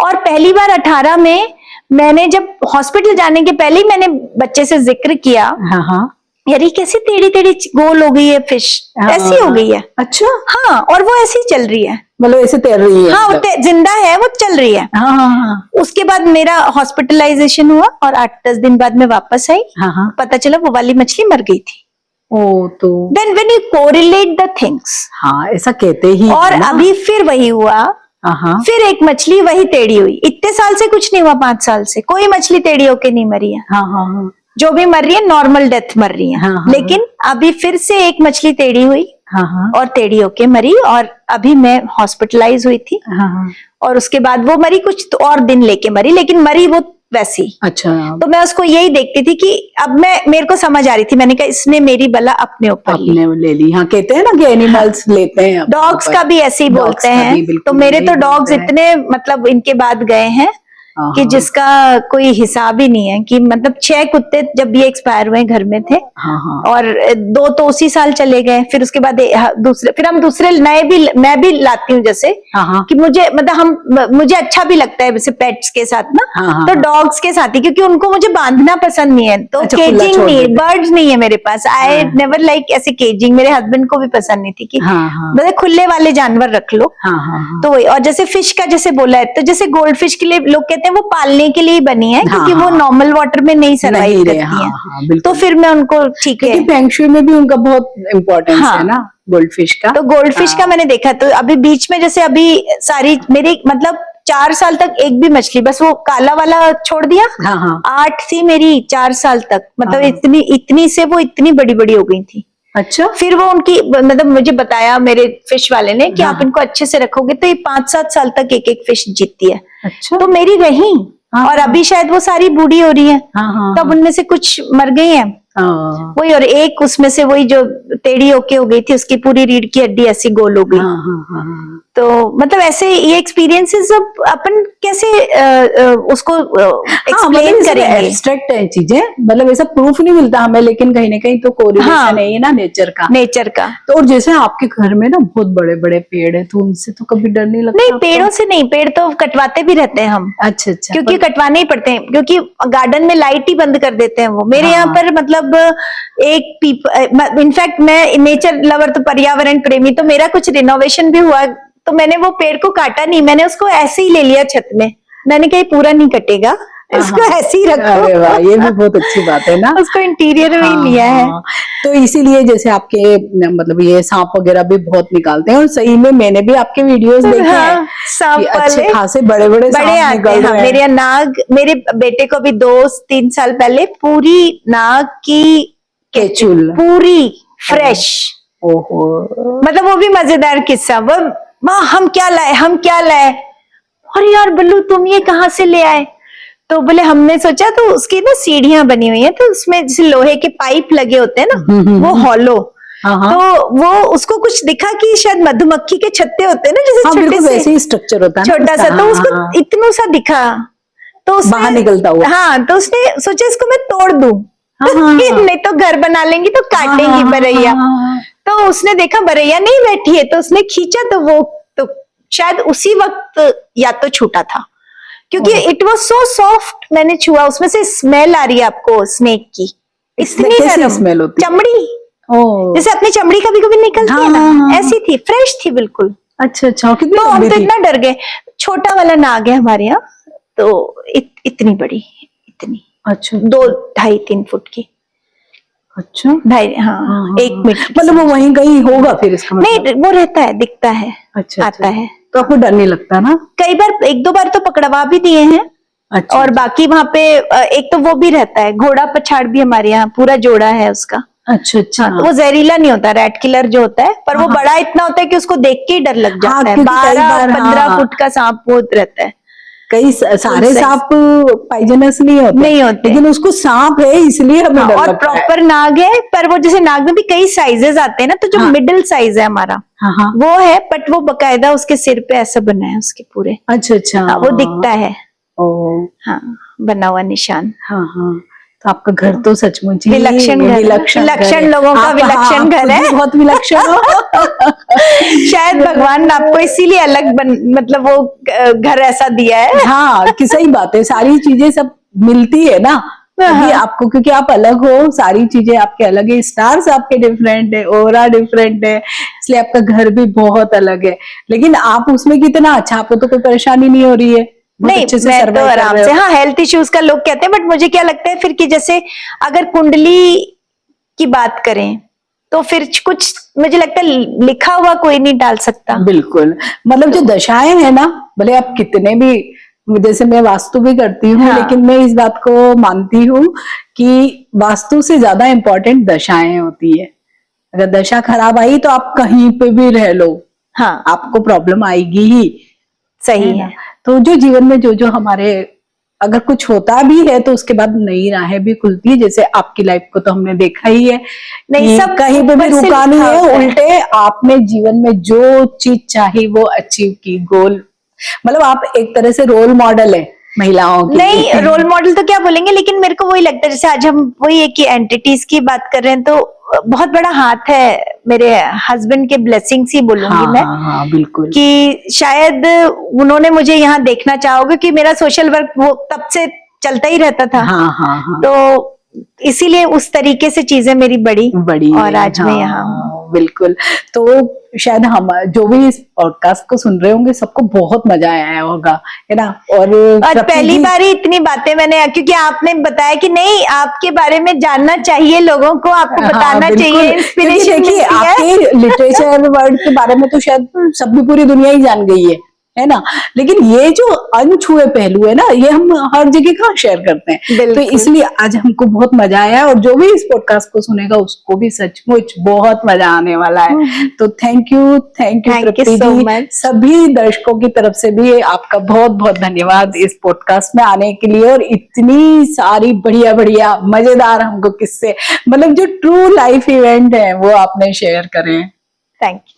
और पहली बार 18 में मैंने जब हॉस्पिटल जाने के पहले ही मैंने बच्चे से जिक्र किया, हाँ हाँ। यार ये कैसी टेढ़ी टेढ़ी गोल हो गई है फिश, हाँ, ऐसी हो गई है। अच्छा। हाँ, और वो ऐसी चल रही है, मतलब ऐसे तैर रही है? हाँ, मतलब। जिंदा है, वो चल रही है। हाँ हाँ हाँ। उसके बाद मेरा हॉस्पिटलाइजेशन हुआ और 8-10 दिन बाद मैं वापस आई। हाँ हाँ। पता चला वो वाली मछली मर गई थी। ओ, तो then when you correlate the things, हाँ, ऐसा कहते ही और है ना? अभी फिर वही हुआ, हाँ। फिर एक मछली वही टेढ़ी हुई। इतने साल से कुछ नहीं हुआ, 5 साल से कोई मछली टेढ़ी होके नहीं मरी है। हाँ हाँ हाँ। जो भी मर रही है नॉर्मल डेथ मर रही है। हाँ, हाँ, लेकिन अभी फिर से एक मछली टेढ़ी हुई हाँ हाँ। और टेढ़ी होके मरी, और अभी मैं हॉस्पिटलाइज हुई थी, हाँ हाँ। और उसके बाद वो मरी, कुछ तो और दिन लेके मरी, लेकिन मरी वो वैसी। अच्छा। तो मैं उसको यही देखती थी कि अब मेरे को समझ आ रही थी, मैंने कहा इसने मेरी बला अपने ऊपर ली। आपने ले ली। हाँ, कहते हैं ना कि एनिमल्स लेते हैं अपने डॉग्स ऊपर। का भी ऐसे ही Dogs बोलते का भी हैं। बिल्कुल तो मेरे यही तो डॉग्स बोलते हैं। इतने मतलब इनके बाद गए हैं हाँ, कि जिसका कोई हिसाब ही नहीं है। कि मतलब 6 कुत्ते जब ये एक्सपायर हुए घर में थे, हाँ हाँ। और 2 तो उसी साल चले गए। फिर उसके बाद दूसरे, फिर हम दूसरे नए भी मैं भी लाती हूँ, जैसे हाँ हाँ। कि मुझे अच्छा भी लगता है वैसे पेट्स के साथ ना। हाँ, हाँ, तो हाँ। डॉग्स के साथ ही, क्योंकि उनको मुझे बांधना पसंद नहीं है, तो अच्छा, खुला केजिंग छोड़ नहीं है, देते हैं। बर्ड्स नहीं है मेरे पास। आई हाँ। नेवर लाइक ऐसे केजिंग, मेरे हस्बैंड को भी पसंद नहीं थी कि हाँ हाँ। मतलब खुले वाले जानवर रख लो। हाँ हाँ हाँ। तो वही, और जैसे फिश का जैसे बोला है, तो जैसे गोल्ड फिश के लिए लोग कहते हैं वो पालने के लिए ही बनी है, क्योंकि हाँ, वो हाँ। नॉर्मल वाटर में नहीं सर्वाइव नहीं करती रहे, हाँ, हैं। हाँ, बिल्कुल। तो फिर मैं उनको ठीक है। क्योंकि फेंग शुई में भी उनका बहुत इम्पोर्टेंस हाँ। है ना, गोल्ड फिश का। तो गोल्ड फिश हाँ। का मैंने देखा, तो अभी बीच में जैसे अभी सारी मेरी मतलब 4 साल तक एक भी मछली, बस वो काला वाला छोड़ दिया। हाँ हाँ। 8 थी मेरी 4 साल तक, मतलब हाँ। इतनी से वो इतनी बड़ी बड़ी हो गई थी। अच्छा। फिर वो उनकी मतलब मुझे बताया मेरे फिश वाले ने कि हाँ। आप इनको अच्छे से रखोगे तो ये 5-7 साल तक एक फिश जीतती है। अच्छा। तो मेरी रही, हाँ, और हाँ। अभी शायद वो सारी बूढ़ी हो रही है। हाँ हाँ। तब उनमें से कुछ मर गई हैं, हाँ वही, और एक उसमें से वही जो टेढ़ी होके हो गई थी, उसकी पूरी रीढ़ की हड्डी ऐसी गोल हो गई। हाँ हाँ हाँ। तो मतलब ऐसे ये एक्सपीरियंसेस अब अपन कैसे उसको एक्सप्लेन करेंगे। एब्स्ट्रैक्ट है चीजें, मतलब ऐसा प्रूफ नहीं मिलता हमें, लेकिन कहीं ना कहीं तो कोरिलेशन हाँ। है ही ना नेचर का। नेचर का। तो और जैसे आपके घर में ना बहुत बड़े बड़े पेड़ है, तो उनसे तो कभी डर नहीं लगता नहीं, आपको? पेड़ों से नहीं, पेड़ तो कटवाते भी रहते हैं हम, अच्छा अच्छा। क्योंकि कटवाने ही पड़ते हैं, क्योंकि गार्डन में लाइट ही बंद कर देते हैं वो मेरे हाँ। यहाँ पर। मतलब इनफैक्ट मैं नेचर लवर, तो पर्यावरण प्रेमी, तो मेरा कुछ रिनोवेशन भी हुआ तो मैंने वो पेड़ को काटा नहीं, मैंने उसको ऐसे ही ले लिया छत में। मैंने कहा पूरा नहीं कटेगा, इसको ऐसे ही रखो। अरे वाह, ये भी बहुत अच्छी बात है ना। उसको इंटीरियर में ही हाँ, लिया है। तो इसीलिए जैसे आपके मतलब ये सांप वगैरह भी बहुत निकालते हैं, और सही में मैंने भी आपके वीडियोस देखे हाँ, हैं सांप कि अच्छे वाले खासे बड़े बड़े बड़े सांप आते निकल हैं। हाँ, रहे हैं। मेरे यहाँ नाग, मेरे बेटे को भी 2-3 साल पहले पूरी नाग की केचुल पूरी फ्रेश, ओहो, मतलब वो भी मजेदार किस्सा। वो माँ हम क्या लाए, अरे यार बल्लू तुम ये कहाँ से ले आए? तो बोले हमने सोचा, तो उसकी ना सीढ़ियां बनी हुई हैं, तो उसमें जैसे लोहे के पाइप लगे होते हैं ना, वो हॉलो, हाँ तो वो उसको कुछ दिखा कि शायद मधुमक्खी के छत्ते होते हैं ना, जैसे हाँ, छोटे बिल्कुल से वैसे ही स्ट्रक्चर होता है ना छोटा सा, उसका। तो हाँ, उसको हाँ, इतना सा दिखा, तो उसने बाहर निकलता हुआ। हाँ, तो उसने सोचा इसको मैं तोड़ दूं, हाँ, हाँ, हाँ। नहीं तो घर बना लेंगी तो काटेंगी हाँ, बरैया। हाँ, तो उसने देखा बरैया नहीं बैठी है, तो उसने खींचा, तो वो तो शायद उसी वक्त या तो छूटा था, क्योंकि इट वाज सो सॉफ्ट। मैंने छुआ, उसमें से स्मेल आ रही है आपको स्नेक की, इसमें इतनी कैसी नरम स्मेल होती है? चमड़ी, ओ, जैसे अपनी चमड़ी कभी कभी निकलती है हाँ, हाँ, ना, हाँ। ऐसी थी, फ्रेश थी बिल्कुल। अच्छा अच्छा, कितनी तो हम लंबी तो थी? इतना डर गए। छोटा वाला नाग है हमारे यहाँ, तो इतनी बड़ी, इतनी अच्छा 2-2.5-3 फुट की, अच्छा, ढाई, हाँ, हाँ, 1 मीटर। मतलब वो वहीं कहीं होगा फिर इसका मतलब? नहीं, वो रहता है, दिखता है, अच्छा आता है। तो आपको डर नहीं लगता ना? कई बार 1-2 बार तो पकड़वा भी दिए हैं। अच्छा, और बाकी वहां पे एक तो वो भी रहता है, घोड़ा पछाड़ भी हमारे यहाँ पूरा जोड़ा है उसका। अच्छा अच्छा, तो वो जहरीला नहीं होता, रेड किलर जो होता है, पर वो हाँ। बड़ा इतना होता है कि उसको देख के ही डर लग हाँ, जाता है। क्योंकि कई बार, 12-15 हाँ। फुट का सांप वो रहता है। कई सारे size। सांप पॉइजनस नहीं होते, लेकिन उसको सांप है इसलिए हमें हाँ, डर और लगता है। प्रॉपर नाग है, पर वो जैसे नाग में भी कई साइजेस आते हैं ना, तो जो हाँ। मिडिल साइज है हमारा हाँ हाँ, वो है, बट वो बकायदा उसके सिर पे ऐसा बना है उसके पूरे। अच्छा अच्छा, हाँ, वो दिखता है, ओ, हाँ, बना हुआ निशान। हाँ हाँ, तो आपका घर तो सचमुच ही विलक्षण घर है। विलक्षण विलक्षण है। लोगों का आप- विलक्षण हाँ, आप घर खुद है। भी बहुत विलक्षण हो। शायद भगवान आपको इसीलिए अलग मतलब वो घर ऐसा दिया है। हाँ, कि सही बात है, सारी चीजें सब मिलती है ना अभी आपको, क्योंकि आप अलग हो, सारी चीजें आपके अलग है, स्टार्स आपके डिफरेंट है, ओरा डिफरेंट है, इसलिए आपका घर भी बहुत अलग है। लेकिन आप उसमें कितना अच्छा, आपको तो कोई परेशानी नहीं हो रही है, बहुत नहीं, अच्छे से मैं तो सर्वाइव कर आराम रहे से, हो। हाँ, हेल्थ इश्यूज का लोग कहते हैं, बट मुझे क्या लगता है फिर कि जैसे अगर कुंडली की बात करें तो फिर कुछ मुझे लगता है लिखा हुआ कोई नहीं डाल सकता। बिल्कुल, मतलब जो दशाएं है ना, भले आप कितने भी, जैसे मैं वास्तु भी करती हूँ, हाँ। लेकिन मैं इस बात को मानती हूँ कि वास्तु से ज्यादा इम्पोर्टेंट दशाएं होती है। अगर दशा खराब आई तो आप कहीं पे भी रह लो, हाँ, आपको प्रॉब्लम आएगी ही। सही है। तो जो जीवन में जो जो हमारे अगर कुछ होता भी है तो उसके बाद नई राहें भी खुलती है, जैसे आपकी लाइफ को तो हमने देखा ही है, नहीं, कि सब कहीं पे भी ऊपर से रुका नहीं लिखा है, होता है। उल्टे आपने जीवन में जो चीज चाही वो अचीव की, गोल, मतलब आप एक तरह से रोल मॉडल है महिलाओं की। नहीं, रोल मॉडल तो क्या बोलेंगे, लेकिन मेरे को वही लगता है, जैसे आज हम वही है कि एंटिटीज की बात कर रहे हैं, तो बहुत बड़ा हाथ है मेरे हस्बैंड के ब्लेसिंग्स ही बोलूंगी हाँ, मैं। हाँ, हाँ, बिल्कुल, कि शायद उन्होंने मुझे यहाँ देखना चाहोगे कि मेरा सोशल वर्क वो तब से चलता ही रहता था। हाँ हाँ हाँ, तो इसीलिए उस तरीके से चीजें मेरी बड़ी है, और आज मैं हाँ, यहाँ हूँ। बिल्कुल। तो शायद हम जो भी इस पॉडकास्ट को सुन रहे होंगे सबको बहुत मजा आया होगा, है ना। और आज पहली बार ही इतनी बातें मैंने, क्योंकि आपने बताया कि नहीं, आपके बारे में जानना चाहिए लोगों को, आपको बताना चाहिए, इंस्पिरेशन देखिए, मिलती है। आपके लिटरेचर वर्ड के बारे में तो शायद सब भी पूरी दुनिया ही जान गई है ना, लेकिन ये जो अनछुए पहलू है ना, ये हम हर जगह कहाँ शेयर करते हैं। तो इसलिए आज हमको बहुत मजा आया, और जो भी इस पॉडकास्ट को सुनेगा उसको भी सचमुच बहुत मजा आने वाला है। तो थैंक यू तृप्ति जी, सभी दर्शकों की तरफ से भी आपका बहुत बहुत धन्यवाद इस पॉडकास्ट में आने के लिए, और इतनी सारी बढ़िया बढ़िया मजेदार हमको किस्से, मतलब जो ट्रू लाइफ इवेंट है वो आपने शेयर करे। Thank you.